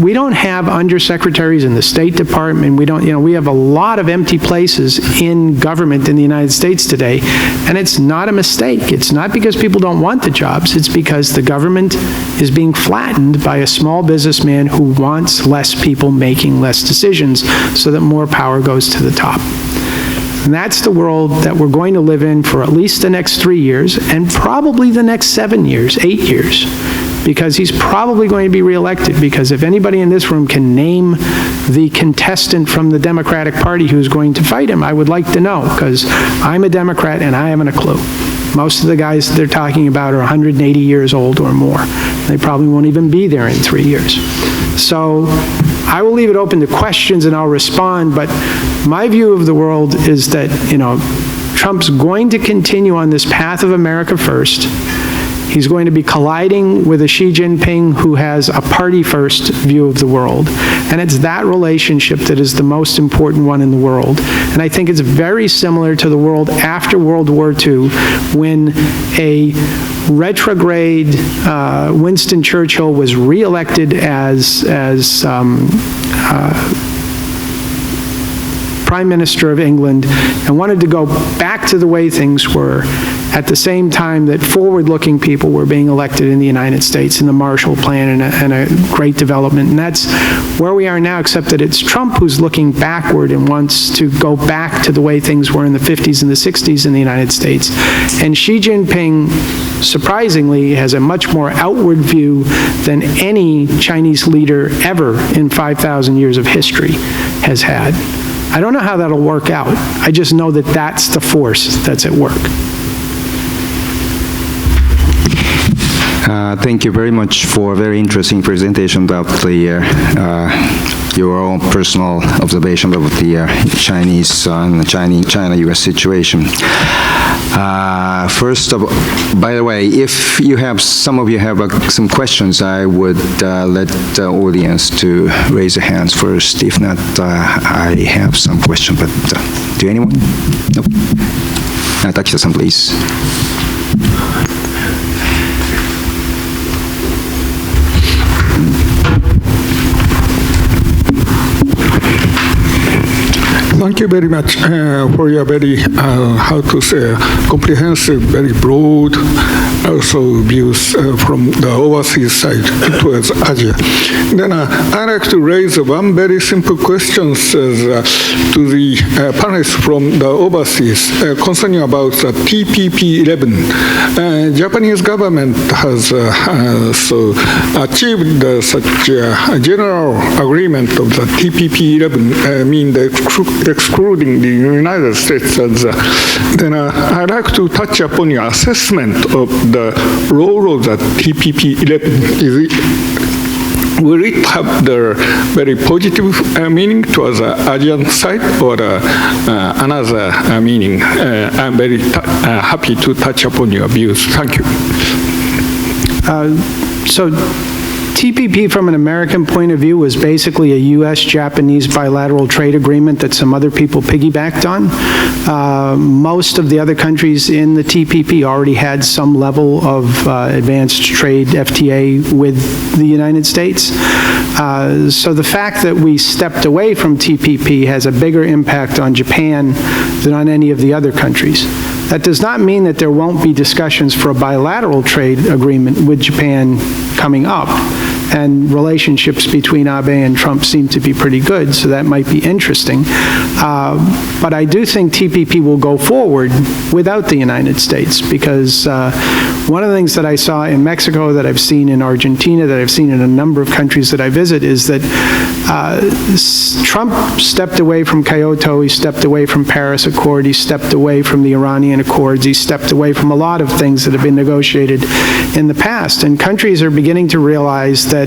We don't have undersecretaries in the State Department. We have a lot of empty places in government in the United States today, and it's not a mistake. It's not because people don't want the jobs. It's because the government is being flattened by a small businessman who wants less people making less decisions so that more power goes to the top. And that's the world that we're going to live in for at least the next 3 years, and probably the next 7 years, 8 years, because he's probably going to be reelected, because if anybody in this room can name the contestant from the Democratic Party who's going to fight him, I would like to know, because I'm a Democrat and I haven't a clue. Most of the guys they're talking about are 180 years old or more. They probably won't even be there in 3 years. So I will leave it open to questions and I'll respond, but my view of the world is that, Trump's going to continue on this path of America First. He's going to be colliding with a Xi Jinping who has a party-first view of the world. And it's that relationship that is the most important one in the world. And I think it's very similar to the world after World War II, when a retrograde Winston Churchill was reelected as Prime Minister of England and wanted to go back to the way things were at the same time that forward-looking people were being elected in the United States in the Marshall Plan and a great development. And that's where we are now, except that it's Trump who's looking backward and wants to go back to the way things were in the 50s and the 60s in the United States. And Xi Jinping, surprisingly, has a much more outward view than any Chinese leader ever in 5,000 years of history has had. I don't know how that'll work out. I just know that that's the force that's at work. Thank you very much for a very interesting presentation about your own personal observation of the Chinese and China-U.S. situation. First of all, by the way, if you have, some of you have some questions, I would let the audience to raise their hands first. If not, I have some questions, but do anyone? No. Takita-san, please. Thank you very much for your very, how to say, comprehensive, very broad, also views from the overseas side towards Asia. Then I'd like to raise one very simple question to the panelists from the overseas concerning about the TPP-11. Japanese government has achieved such a general agreement of the TPP-11, mean the excluding the United States. Then I'd like to touch upon your assessment of the role of the TPP-11. Will it have the very positive meaning towards the Asian side or another meaning? I'm very happy to touch upon your views. Thank you. So TPP from an American point of view was basically a U.S.-Japanese bilateral trade agreement that some other people piggybacked on. Most of the other countries in the TPP already had some level of advanced trade FTA with the United States. So the fact that we stepped away from TPP has a bigger impact on Japan than on any of the other countries. That does not mean that there won't be discussions for a bilateral trade agreement with Japan coming up. And relationships between Abe and Trump seem to be pretty good, so that might be interesting. But I do think TPP will go forward without the United States, because one of the things that I saw in Mexico, that I've seen in Argentina, that I've seen in a number of countries that I visit, is that Trump stepped away from Kyoto, he stepped away from Paris Accord, he stepped away from the Iranian Accords, he stepped away from a lot of things that have been negotiated in the past. And countries are beginning to realize that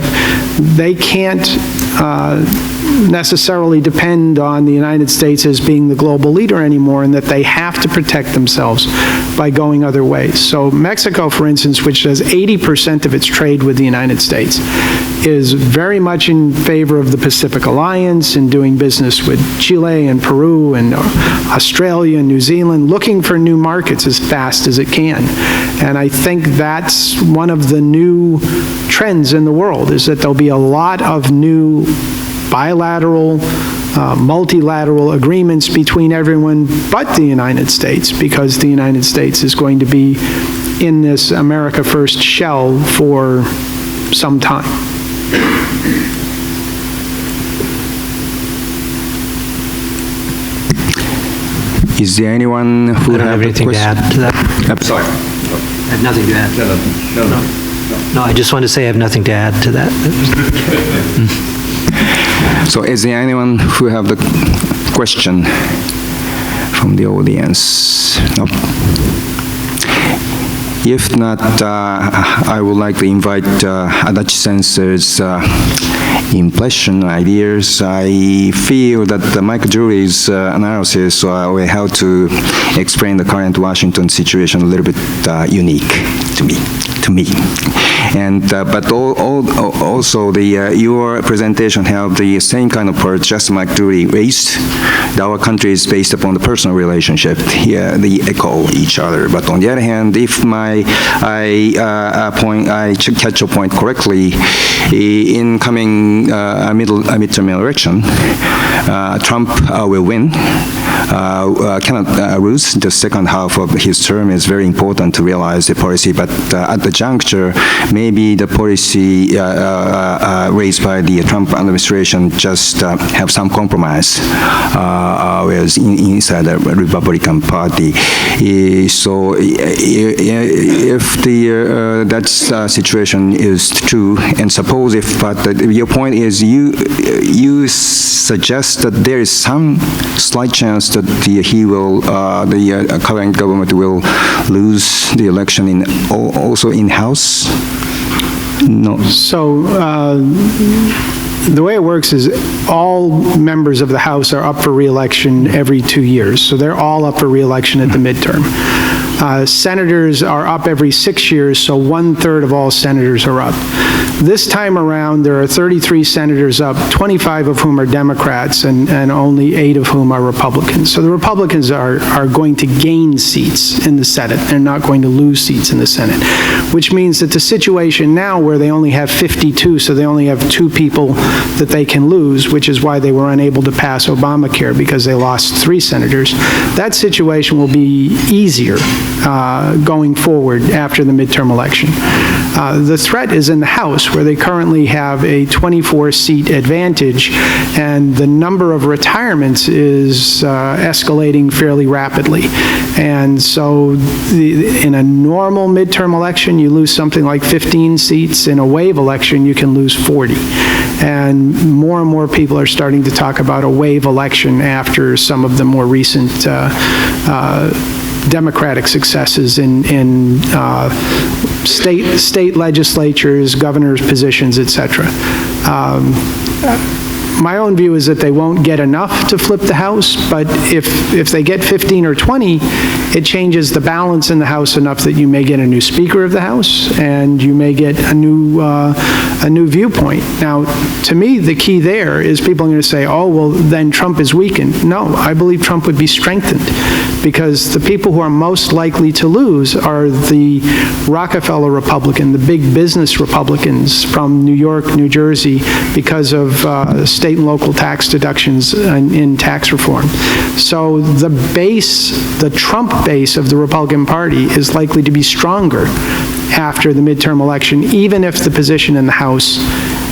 they can't necessarily depend on the United States as being the global leader anymore, and that they have to protect themselves by going other ways. So Mexico, for instance, which does 80% of its trade with the United States, is very much in favor of the Pacific Alliance and doing business with Chile and Peru and Australia and New Zealand, looking for new markets as fast as it can. And I think that's one of the new trends in the world, is that there'll be a lot of new bilateral, multilateral agreements between everyone but the United States, because the United States is going to be in this America First shell for some time. Is there anyone who I don't have anything to question? add to that. I'm sorry. I have nothing to add. No, I just want to say I have nothing to add to that. So is there anyone who have the question from the audience? No. If not, I would like to invite Adachi-sensei's impression, ideas. I feel that Mike Drury's analysis will help to explain the current Washington situation a little bit unique to me. And but also your presentation have the same kind of approach, just Mike Drury raised. Our country is based upon the personal relationship. Here, they echo each other. But on the other hand, if I catch your point correctly, in coming midterm election, Trump will win. Cannot lose. The second half of his term is very important to realize the policy, but at the juncture, maybe the policy raised by the Trump administration just have some compromise whereas inside the Republican Party. So if that situation is true, and suppose if, but your point is you suggest that there is some slight chance that the current government will lose the election also in-house? No. So the way it works is all members of the House are up for re-election every 2 years. So they're all up for re-election at the midterm. Senators are up every 6 years, so 1/3 of all senators are up. This time around, there are 33 senators up, 25 of whom are Democrats, and only 8 of whom are Republicans. So the Republicans are going to gain seats in the Senate. They're not going to lose seats in the Senate, which means that the situation now where they only have 52, so they only have 2 people that they can lose, which is why they were unable to pass Obamacare, because they lost 3 senators. That situation will be easier going forward after the midterm election. The threat is in the House, where they currently have a 24-seat advantage, and the number of retirements is escalating fairly rapidly. And so in a normal midterm election, you lose something like 15 seats. In a wave election, you can lose 40. And more people are starting to talk about a wave election after some of the more recent Democratic successes in state legislatures, governors' positions, et cetera. My own view is that they won't get enough to flip the House, but if they get 15 or 20, it changes the balance in the House enough that you may get a new Speaker of the House, and you may get a new viewpoint. Now, to me, the key there is people are going to say, oh, well, then Trump is weakened. No, I believe Trump would be strengthened, because the people who are most likely to lose are the Rockefeller Republican, the big business Republicans from New York, New Jersey, because of state and local tax deductions in tax reform. So the base, the Trump base of the Republican Party is likely to be stronger after the midterm election, even if the position in the House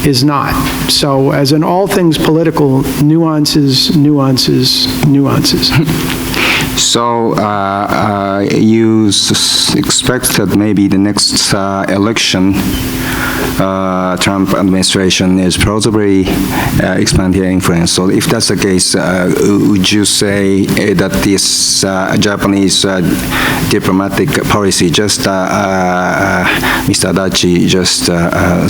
is not. So as in all things political, nuances, nuances, nuances. So you expect that maybe the next election, Trump administration is probably expand their influence. So if that's the case, would you say that this Japanese diplomatic policy, just Mr. Adachi just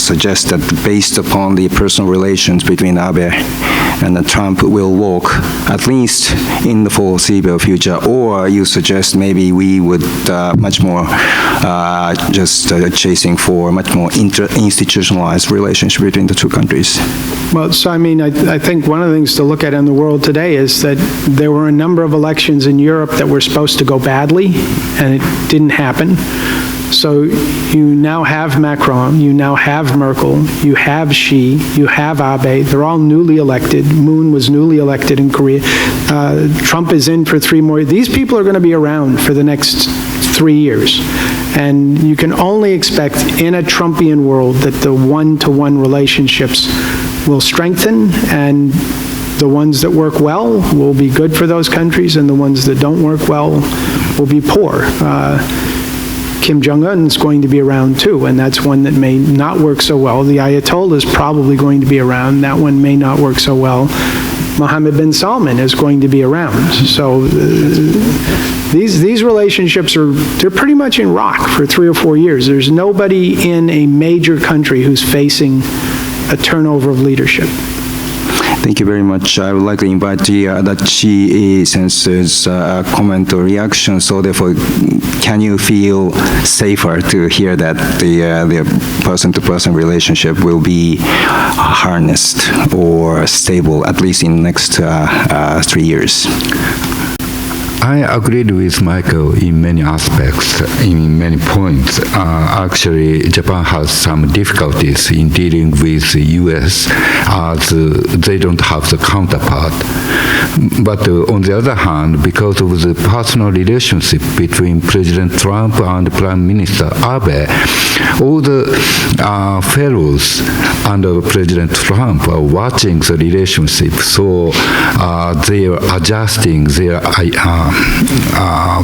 suggested, based upon the personal relations between Abe and Trump, will work at least in the foreseeable future? Or you suggest maybe we would much more just chasing for much more institutionalized relationship between the two countries? Well, so I mean, I think one of the things to look at in the world today is that there were a number of elections in Europe that were supposed to go badly, and it didn't happen. So you now have Macron, you now have Merkel, you have Xi, you have Abe. They're all newly elected. Moon was newly elected in Korea. Trump is in for 3 more. These people are going to be around for the next 3 years. And you can only expect in a Trumpian world that the one-to-one relationships will strengthen, and the ones that work well will be good for those countries, and the ones that don't work well will be poor. Kim Jong-un is going to be around too, and that's one that may not work so well. The Ayatollah is probably going to be around. That one may not work so well. Mohammed bin Salman is going to be around. So these relationships they're pretty much in rock for 3 or 4 years. There's nobody in a major country who's facing a turnover of leadership. Thank you very much. I would like to invite the Adachi Sensei's comment or reaction. So therefore, can you feel safer to hear that the person-to-person relationship will be harnessed or stable, at least in the next 3 years? I agreed with Michael in many aspects, in many points. Actually, Japan has some difficulties in dealing with the U.S. as they don't have the counterpart. But on the other hand, because of the personal relationship between President Trump and Prime Minister Abe, all the fellows under President Trump are watching the relationship, so they are adjusting their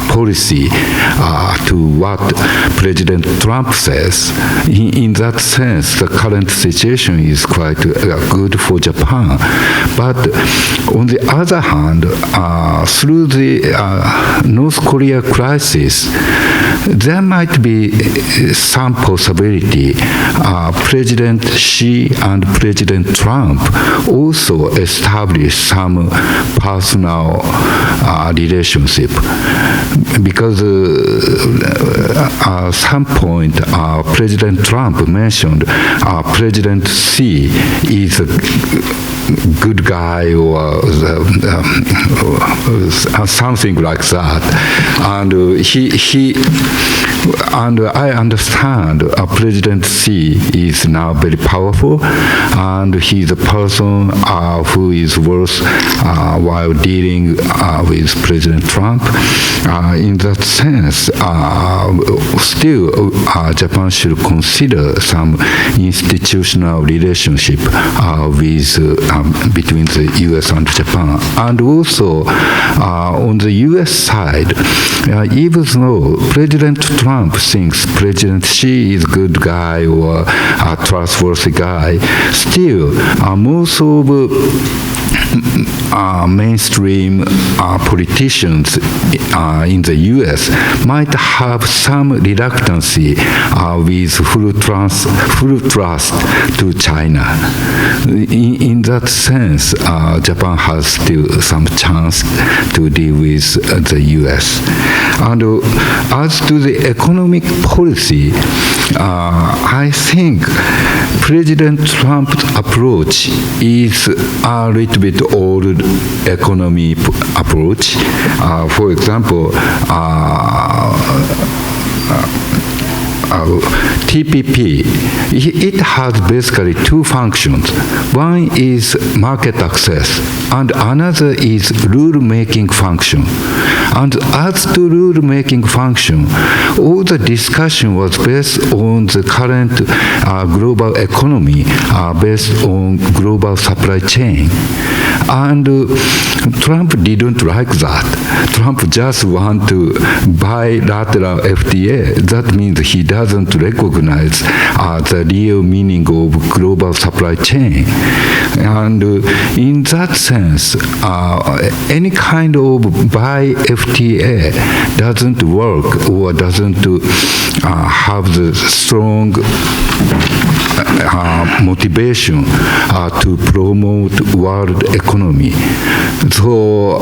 policy to what President Trump says. In that sense, the current situation is quite good for Japan. But on the other hand, through the North Korea crisis, there might be some possibility President Xi and President Trump also establish some personal relationship, because at some point President Trump mentioned President Xi is a good guy or something like that, and and I understand President Xi is now very powerful, and he's a person who is worth while dealing with President Trump. In that sense, still Japan should consider some institutional relationship with between the U.S. and Japan. And also, on the U.S. side, even though President Trump thinks President Xi is a good guy or a trustworthy guy, still, most of mainstream politicians in the U.S. might have some reluctancy with full trust to China. In that sense, Japan has still some chance to deal with the U.S. And as to the economic policy, I think President Trump's approach is a little bit old economy approach. For example, TPP, it has basically two functions. One is market access, and another is rule-making function. And as to rule-making function, all the discussion was based on the current global economy, based on global supply chain. And Trump didn't like that. Trump just want to bilateral FTA. That means he doesn't recognize the real meaning of global supply chain. And in that sense, any kind of buy FTA doesn't work or doesn't have the strong motivation to promote world economy. So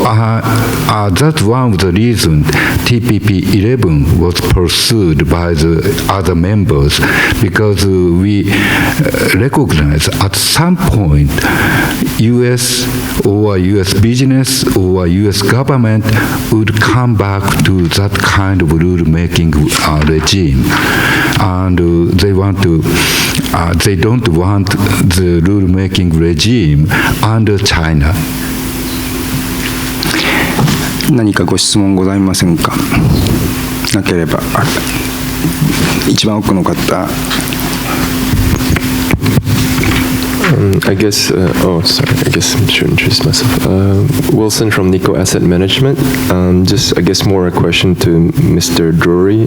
that's one of the reasons TPP 11 was pursued by the other members, because we recognize at some point U.S. or U.S. business or U.S. government would come back to that kind of rule-making regime, and they don't want the rule-making regime under China. 何かご質問ございませんか。なければ一番奥の方。I guess, sorry, I guess I should introduce myself. Wilson from Nikko Asset Management. Just, I guess, more a question to Mr. Drury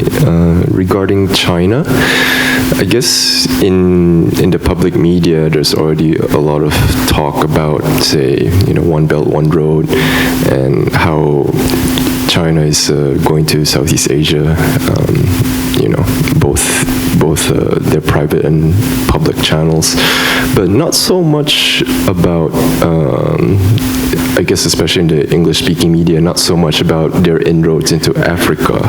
regarding China. I guess in the public media, there's already a lot of talk about, say, One Belt, One Road, and how China is going to Southeast Asia, both their private and public channels, but not so much about, I guess especially in the English-speaking media, not so much about their inroads into Africa.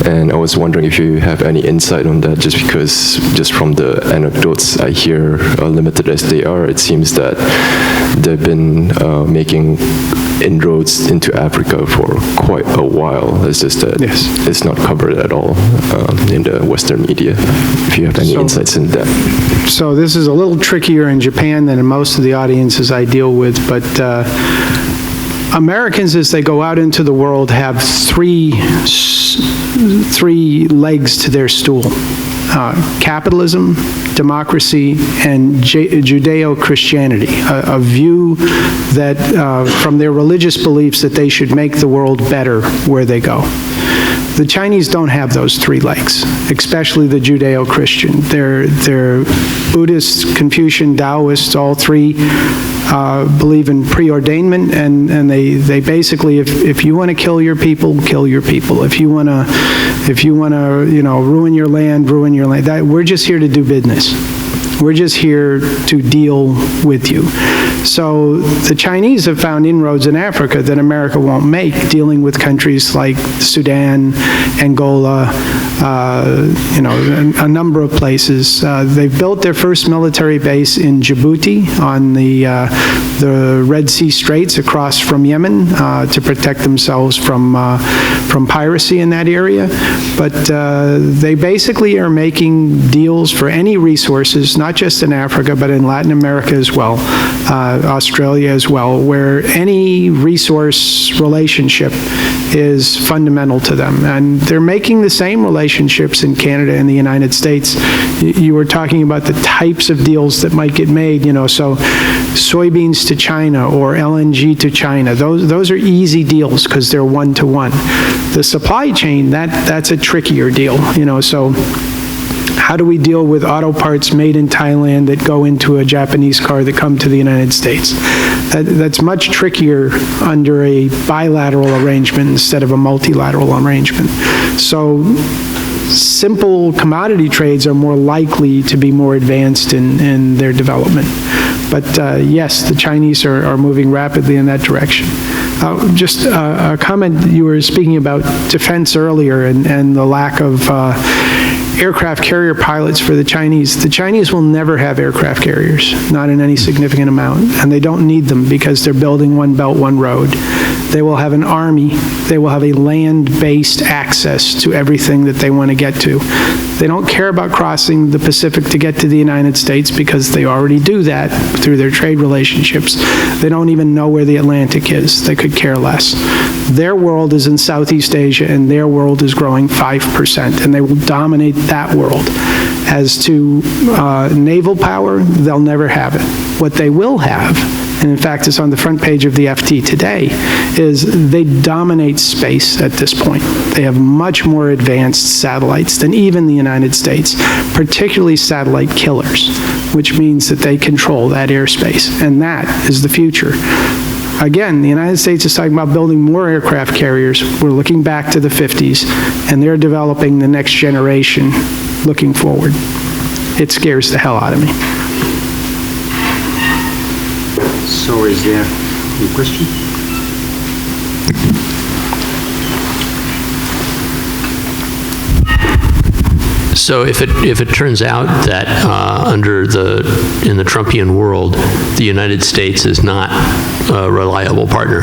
And I was wondering if you have any insight on that, just because, just from the anecdotes I hear, limited as they are, it seems that they've been making inroads into Africa for quite a while. It's just that it's not covered at all in the Western media. If you have any insights in that. So this is a little trickier in Japan than in most of the audiences I deal with, but Americans, as they go out into the world, have three legs to their stool. Capitalism, democracy, and Judeo-Christianity, a view that, from their religious beliefs, that they should make the world better where they go. The Chinese don't have those three legs, especially the Judeo-Christian. They're Buddhist, Confucian, Taoists, all three believe in preordainment, and they basically, if you want to kill your people, kill your people. If you want to If you want to, ruin your land, ruin your land. We're just here to do business. We're just here to deal with you. So the Chinese have found inroads in Africa that America won't make, dealing with countries like Sudan, Angola, a number of places. They've built their first military base in Djibouti on the Red Sea Straits across from Yemen to protect themselves from piracy in that area. But they basically are making deals for any resources, not just in Africa, but in Latin America as well, Australia as well, where any resource relationship is fundamental to them. And they're making the same relationships in Canada and the United States. You were talking about the types of deals that might get made, so soybeans to China or LNG to China, those are easy deals because they're one-to-one. The supply chain, that's a trickier deal, so how do we deal with auto parts made in Thailand that go into a Japanese car that come to the United States? That's much trickier under a bilateral arrangement instead of a multilateral arrangement. So simple commodity trades are more likely to be more advanced in their development. But yes, the Chinese are moving rapidly in that direction. Just a comment, you were speaking about defense earlier and the lack of aircraft carrier pilots for the Chinese. The Chinese will never have aircraft carriers, not in any significant amount, and they don't need them because they're building one belt, one road. They will have an army. They will have a land-based access to everything that they want to get to. They don't care about crossing the Pacific to get to the United States because they already do that through their trade relationships. They don't even know where the Atlantic is. They could care less. Their world is in Southeast Asia, and their world is growing 5%, and they will dominate that world. As to naval power, they'll never have it. What they will have, and in fact it's on the front page of the FT today, is they dominate space at this point. They have much more advanced satellites than even the United States, particularly satellite killers, which means that they control that airspace, and that is the future. Again, the United States is talking about building more aircraft carriers. We're looking back to the 50s, and they're developing the next generation looking forward. It scares the hell out of me. So is there a question? So if it turns out that in the Trumpian world, the United States is not a reliable partner,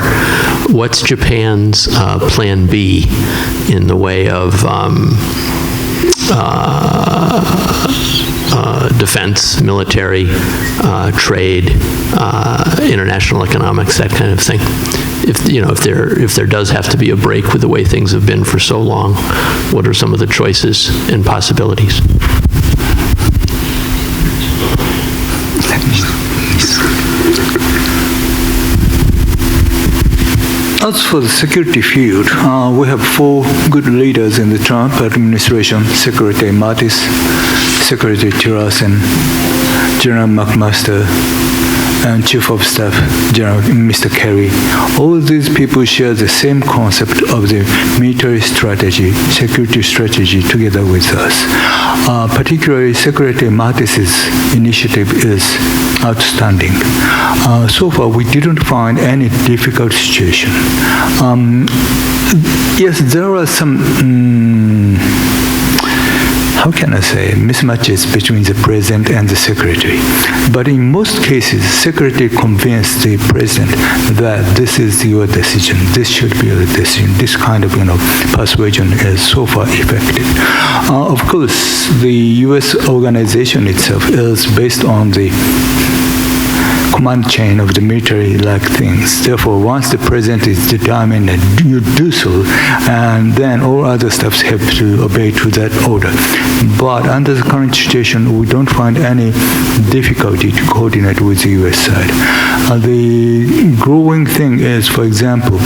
what's Japan's plan B in the way of defense, military, trade, international economics, that kind of thing? If there does have to be a break with the way things have been for so long, what are some of the choices and possibilities? As for the security field, we have 4 good leaders in the Trump administration: Secretary Mattis, Secretary Tillerson, General McMaster, and Chief of Staff, General Mr. Kerry. All these people share the same concept of the military strategy, security strategy together with us. Particularly Secretary Mattis's initiative is outstanding. So far, we didn't find any difficult situation. Yes, there are some how can I say, mismatches between the president and the secretary. But in most cases, the secretary convinced the president that this is your decision, this should be your decision. This kind of persuasion is so far effective. Of course, the U.S. organization itself is based on the command chain of the military-like things. Therefore, once the president is determined that you do so, and then all other steps have to obey to that order. But under the current situation, we don't find any difficulty to coordinate with the U.S. side. The growing thing is, for example,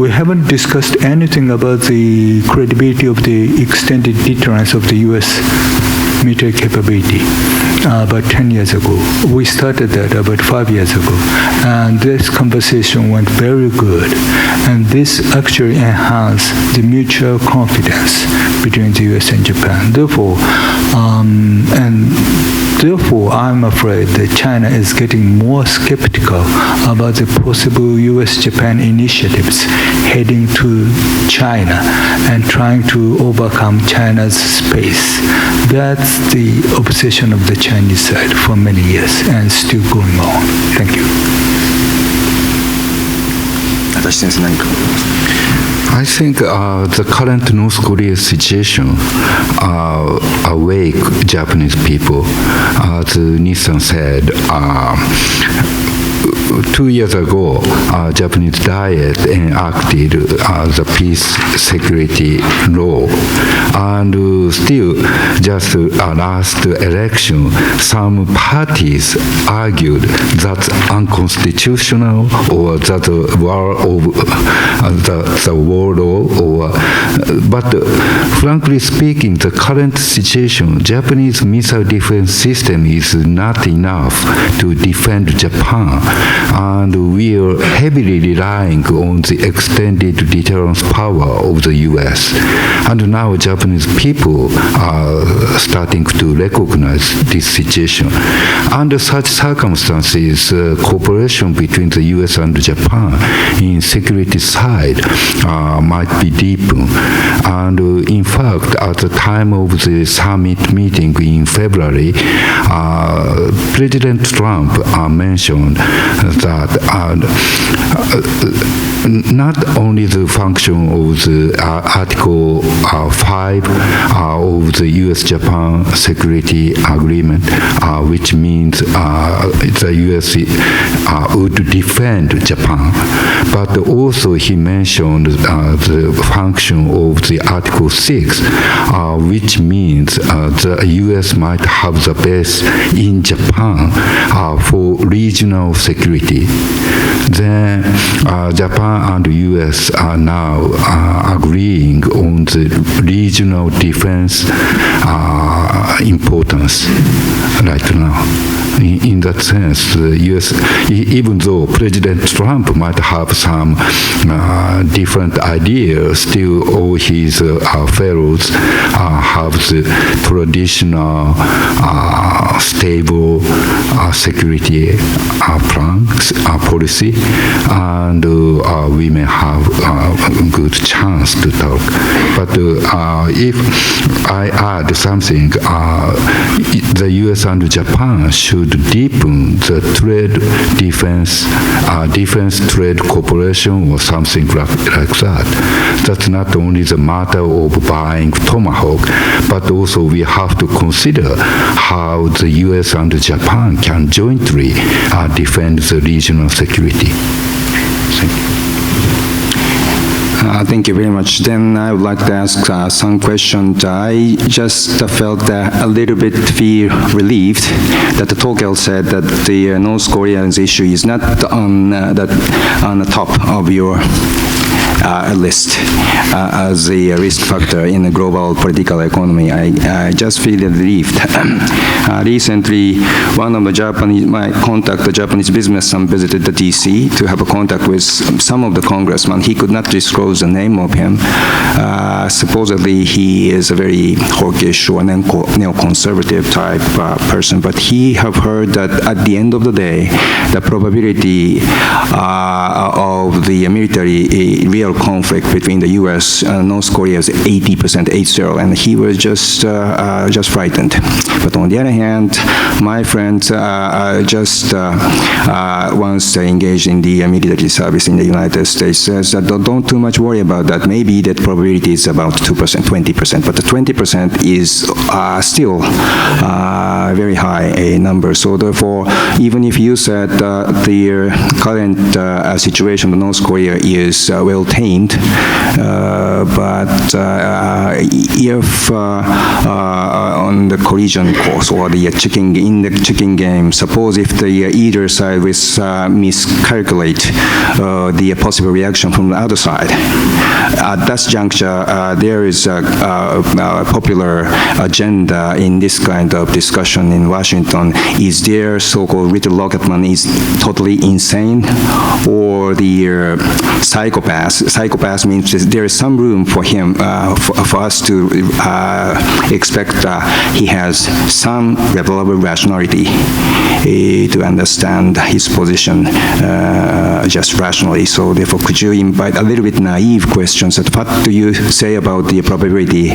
we haven't discussed anything about the credibility of the extended deterrence of the U.S. military capability. About 10 years ago, we started that said about 5 years ago. And this conversation went very good. And this actually enhanced the mutual confidence between the US and Japan. Therefore, I'm afraid that China is getting more skeptical about the possible US-Japan initiatives heading to China and trying to overcome China's space. That's the obsession of the Chinese side for many years and still going on. Thank you. I think the current North Korea situation awake Japanese people. As Nissan said, 2 years ago, Japanese Diet enacted the peace security law, and still, just last election, some parties argued that's unconstitutional or that the war law, but frankly speaking, the current situation, Japanese missile defense system is not enough to defend Japan. And we are heavily relying on the extended deterrence power of the US. And now Japanese people are starting to recognize this situation. Under such circumstances, cooperation between the US and Japan in security side might be deepened. And in fact, at the time of the summit meeting in February, President Trump mentioned that not only the function of the Article 5 of the US-Japan Security Agreement, which means the US would defend Japan, but also he mentioned the function of the Article 6, which means the US might have the base in Japan for regional security. Then Japan and US are now agreeing on the regional defense importance right now. In that sense, the US, even though President Trump might have some different ideas, still all his fellows have the traditional stable security policy, and we may have a good chance to talk. But if I add something, the US and Japan should deepen the trade defense trade cooperation or something like that. That's not only the matter of buying Tomahawk, but also we have to consider how the US and Japan can jointly defend the regional security. Thank you. Thank you very much. Then I would like to ask some questions. I just felt a little bit relieved that the Torkel said that the North Korea's issue is not on the top of your list as a risk factor in the global political economy. I just feel relieved. Recently, one of the Japanese businessman visited the DC to have a contact with some of the congressmen. He could not disclose the name of him. Supposedly, he is a very hawkish or neoconservative type person, but he have heard that at the end of the day, the probability of the military real conflict between the U.S. and North Korea is 80%, 80, and he was just frightened. But on the other hand, my friend just once engaged in the military service in the United States says that don't too much worry about that. Maybe that probability is about 2%, 20%, but the 20% is still very high a number. So therefore, even if you said the current situation in North Korea is well tamed, named, but if on the collision course or the in the chicken game, suppose if the either side will miscalculate the possible reaction from the other side, at that juncture, there is a popular agenda in this kind of discussion in Washington. Is their so-called Little Rocketman is totally insane, or the psychopath? Psychopath means there is some room for him, for us to expect he has some level of rationality to understand his position just rationally. So therefore, could you invite a little bit naive questions? What do you say about the probability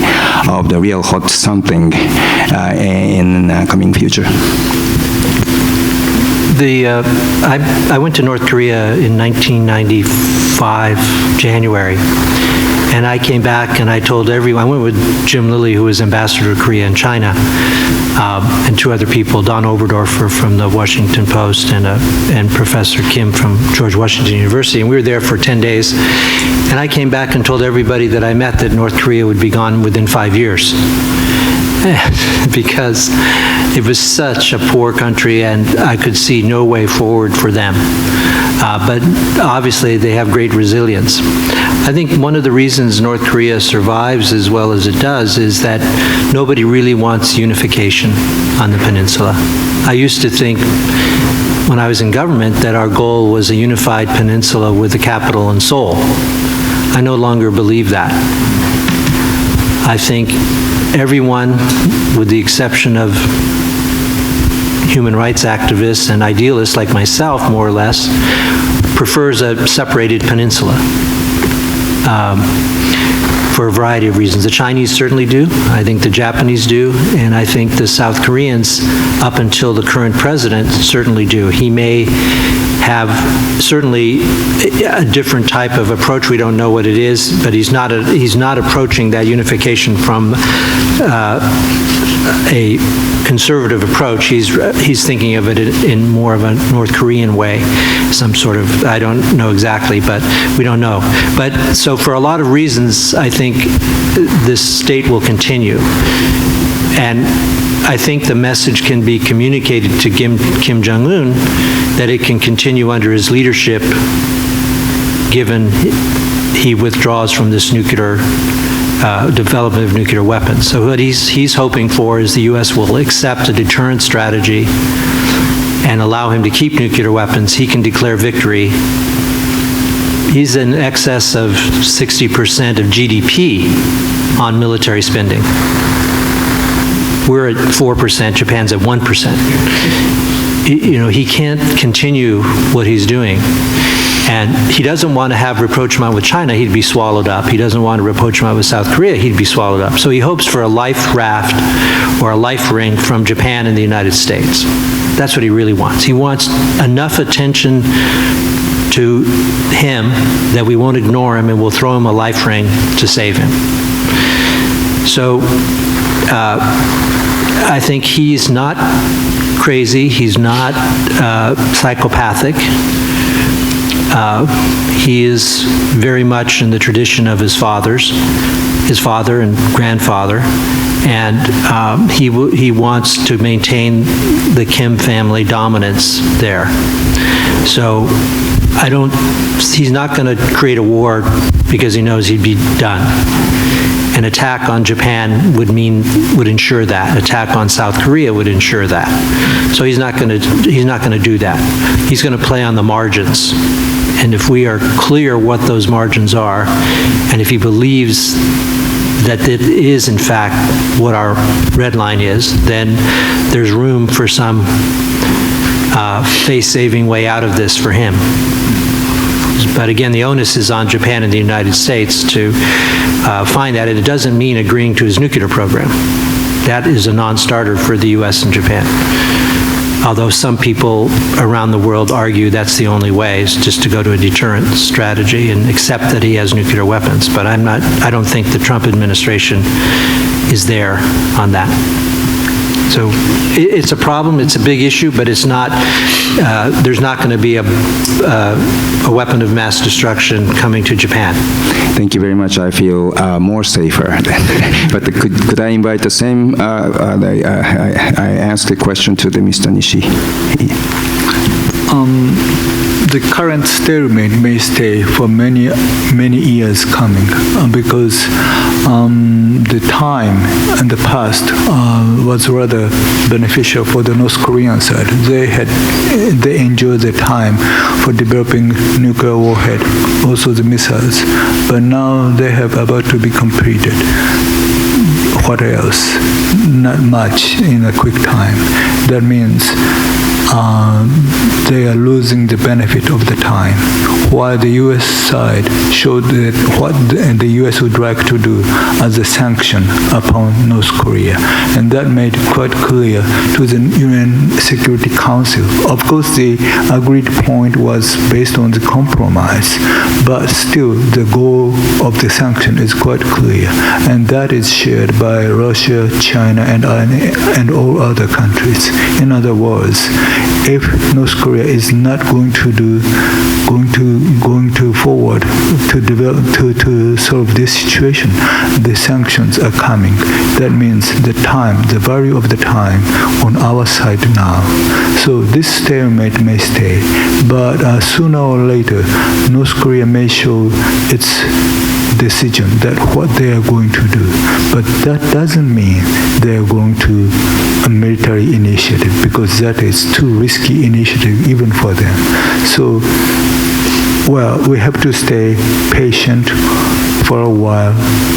of the real hot something in coming future? I went to North Korea in 1995, January, and I came back and I told everyone, I went with Jim Lilly, who was ambassador to Korea and China, and two other people, Don Oberdorfer from the Washington Post and Professor Kim from George Washington University, and we were there for 10 days, and I came back and told everybody that I met that North Korea would be gone within 5 years. Because it was such a poor country and I could see no way forward for them. But obviously they have great resilience. I think one of the reasons North Korea survives as well as it does is that nobody really wants unification on the peninsula. I used to think when I was in government that our goal was a unified peninsula with the capital in Seoul. I no longer believe that. I think everyone, with the exception of human rights activists and idealists like myself, more or less, prefers a separated peninsula for a variety of reasons. The Chinese certainly do. I think the Japanese do. And I think the South Koreans, up until the current president, certainly do. He may have certainly a different type of approach. We don't know what it is, but he's not approaching that unification from a conservative approach. He's thinking of it in more of a North Korean way, some sort of, I don't know exactly, but we don't know. But so for a lot of reasons, I think this state will continue. And I think the message can be communicated to Kim Jong-un that it can continue under his leadership given he withdraws from this nuclear development of nuclear weapons. So what he's hoping for is the U.S. will accept a deterrent strategy and allow him to keep nuclear weapons. He can declare victory. He's in excess of 60% of GDP on military spending. We're at 4%, Japan's at 1%. He can't continue what he's doing. And he doesn't want to have rapprochement with China, he'd be swallowed up. He doesn't want a rapprochement with South Korea, he'd be swallowed up. So he hopes for a life raft or a life ring from Japan and the United States. That's what he really wants. He wants enough attention to him that we won't ignore him and we'll throw him a life ring to save him. So I think he's not crazy, he's not psychopathic. He is very much in the tradition of his father and grandfather, and he wants to maintain the Kim family dominance there. So he's not going to create a war because he knows he'd be done. An attack on Japan would ensure that. Attack on South Korea would ensure that. So he's not going to do that. He's going to play on the margins. And if we are clear what those margins are, and if he believes that it is in fact what our red line is, then there's room for some face-saving way out of this for him. But again, the onus is on Japan and the United States to find that, and it doesn't mean agreeing to his nuclear program. That is a non-starter for the US and Japan. Although some people around the world argue that's the only way, is just to go to a deterrent strategy and accept that he has nuclear weapons. But I don't think the Trump administration is there on that. So it's a problem, it's a big issue, but it's not, there's not going to be a weapon of mass destruction coming to Japan. Thank you very much. I feel more safer. But could I invite the same, I asked the question to the Mr. Nishi. The current stalemate may stay for many years coming because the time in the past was rather beneficial for the North Korean side. They enjoyed the time for developing nuclear warhead, also the missiles, but now they have about to be completed. What else? Not much in a quick time. That means they are losing the benefit of the time, while the U.S. side showed that what the U.S. would like to do as a sanction upon North Korea, and that made quite clear to the UN Security Council. Of course, the agreed point was based on the compromise, but still the goal of the sanction is quite clear, and that is shared by Russia, China, and all other countries. In other words, if North Korea is not going to forward to solve this situation, the sanctions are coming. That means the value of the time on our side now. So this stalemate may stay, but sooner or later, North Korea may show its decision that what they are going to do, but that doesn't mean they are going to a military initiative, because that is too risky initiative even for them. So, well, we have to stay patient for a while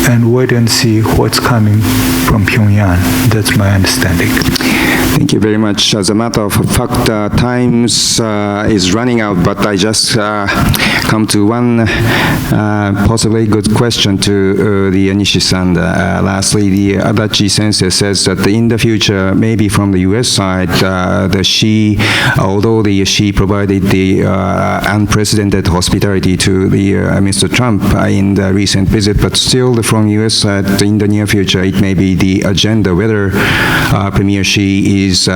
and wait and see what's coming from Pyongyang. That's my understanding. Thank you very much. As a matter of fact, time is running out, but I just come to one possibly good question to the Nishi-san. Lastly, the Adachi sensei says that in the future, maybe from the U.S. side, although she provided the unprecedented hospitality to the Mr. Trump in the recent visit, but still from U.S. side, in the near future, it may be the agenda whether Premier Xi is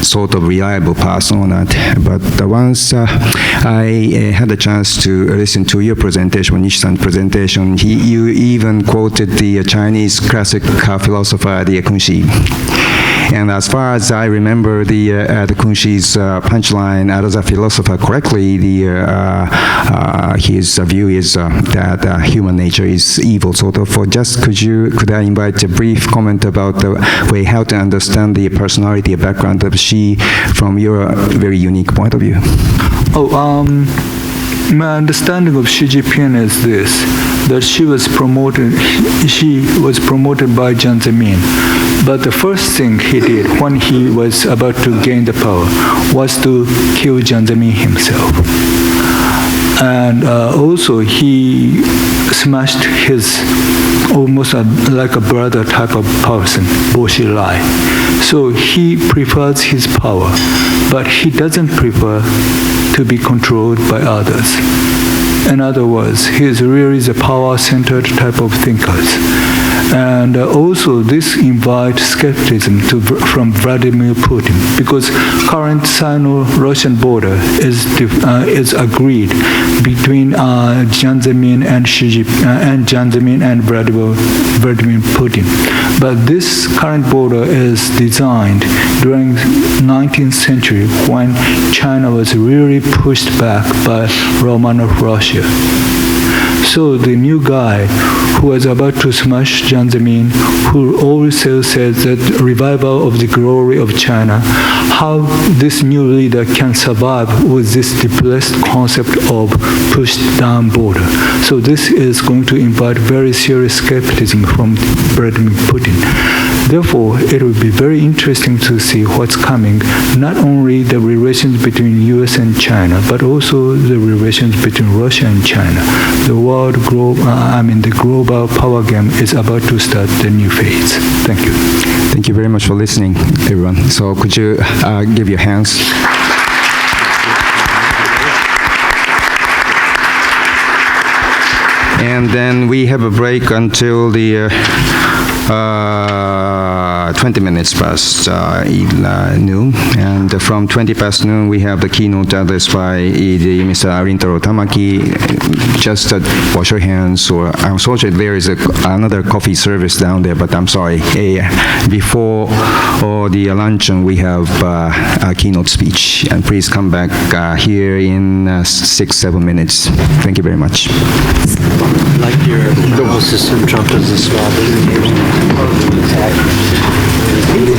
sort of reliable person or not. But once I had a chance to listen to your presentation, Nishi-san's presentation, you even quoted the Chinese classic philosopher, the Kunshi. And as far as I remember, the Kunshi's punchline, as a philosopher correctly, his view is that human nature is evil, sort of. Could I invite a brief comment about the way how to understand the personality and background of Xi from your very unique point of view? My understanding of Xi Jinping is this, that she was promoted by Jiang Zemin. But the first thing he did when he was about to gain the power was to kill Jiang Zemin himself. And also he smashed his almost like a brother type of person, Bo Xilai. So he prefers his power, but he doesn't prefer to be controlled by others. In other words, he is really the power-centered type of thinkers. And also this invites skepticism from Vladimir Putin, because current Sino-Russian border is agreed between Jiang Zemin and Jiang Zemin and Vladimir Putin. But this current border is designed during 19th century when China was really pushed back by Romanov Russia. So the new guy who was about to smash Jiang Zemin, who also says that revival of the glory of China, how this new leader can survive with this depressed concept of pushed down border. So this is going to invite very serious skepticism from Vladimir Putin. Therefore, it will be very interesting to see what's coming, not only the relations between US and China, but also the relations between Russia and China. The global power game is about to start the new phase. Thank you. Thank you very much for listening, everyone. So could you give your hands? And then we have a break until the 20 20 minutes past noon. And from 20 past noon, we have the keynote address by Mr. Rintaro Tamaki. Just wash your hands, or unfortunately, there is another coffee service down there, but I'm sorry. Before the luncheon, we have a keynote speech. And please come back here in 6-7 minutes. Thank you very much. Like your whole system, Trump does a swab.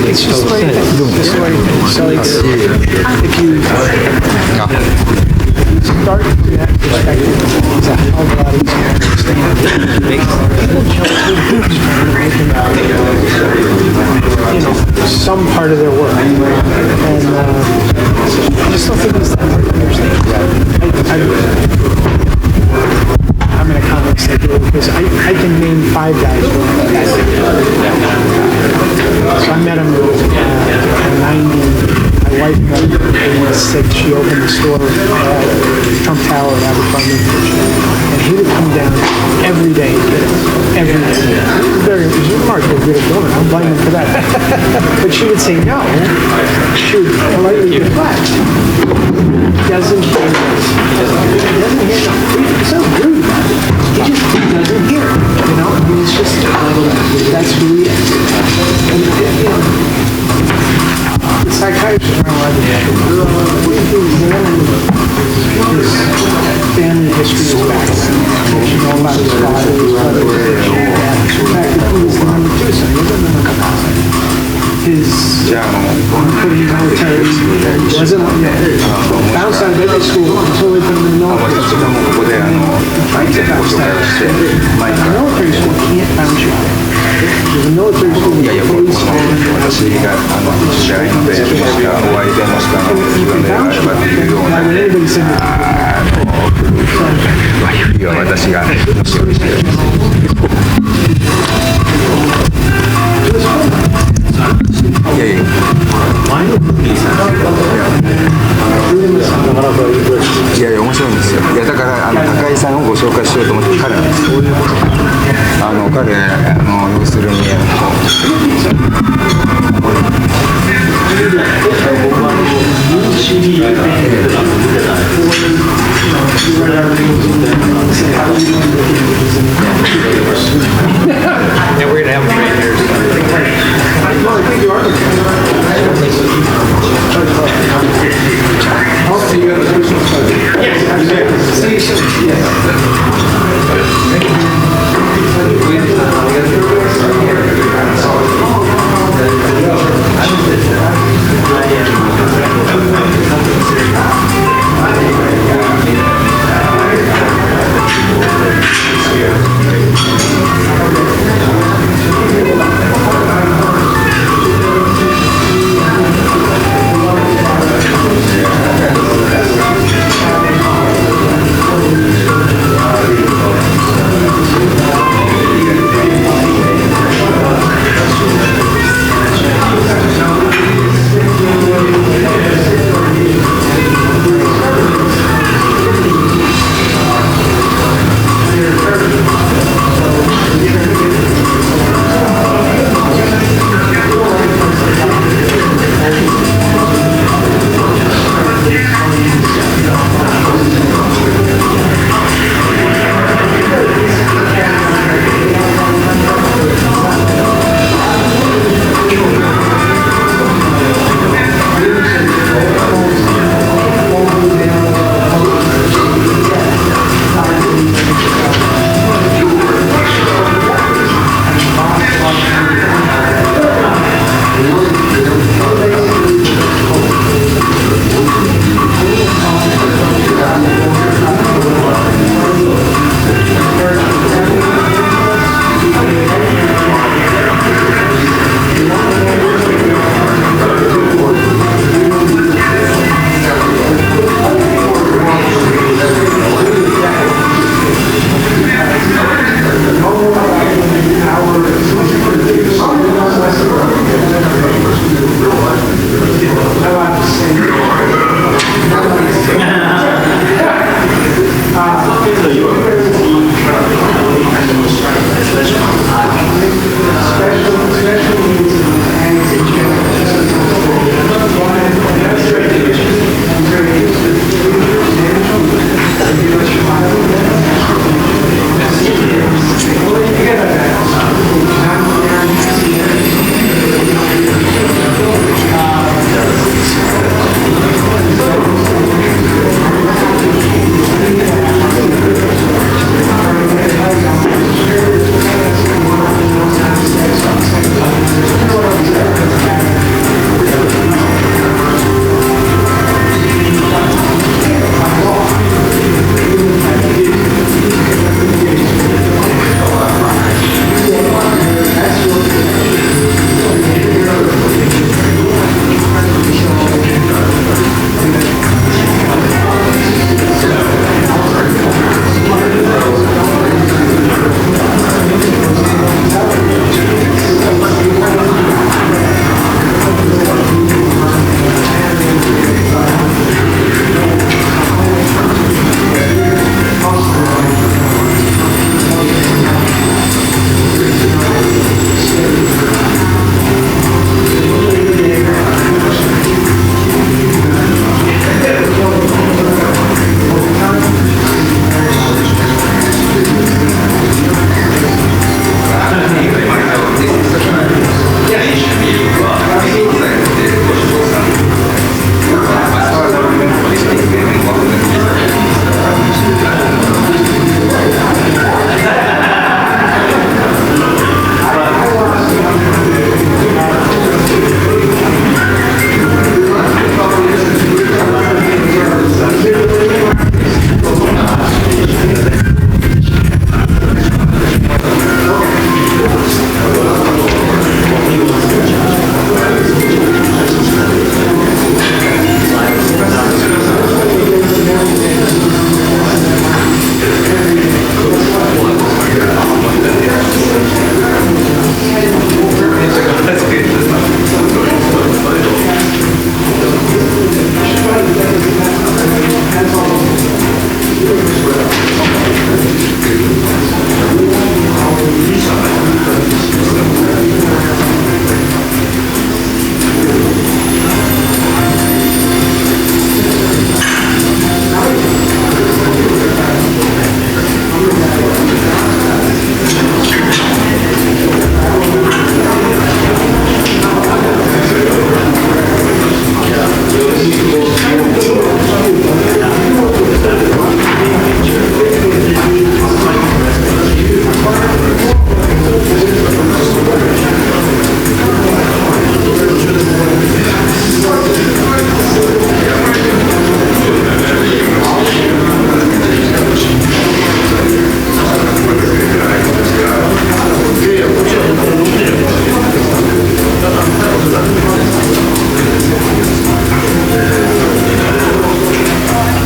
It's just like, so it's, if you start to that perspective, it's a hell of a lot easier to understand. You know, some part of their work. And I just don't think it's that hard to understand. I'm going to comment second because I can name 5 guys. So I met him in 90. My wife met him in 86. She opened the store at Trump Tower at Abercrombie. And he would come down every day. Every day. Very remarkably good at doing it. I'm blaming him for that. But she would say no. She would politely reflect. Doesn't hear. It's so rude. He just doesn't hear. You know, I mean, it's just, that's who he is. And, you know, the psychiatrist around what he examines his family history is back. You know about his father, his brother, and the fact that he was the number 2 son. His military wasn't bounced out of every school until they put him in the military. Fights about that. The military school can't bounce you out. There's a military school in the police and you can bounce you out. Why would anybody say that?いやいや、面白いんですよ。いや、だから高井さんをご紹介しようと思って彼なんです。彼要するにAnd we're going to have them right here. you.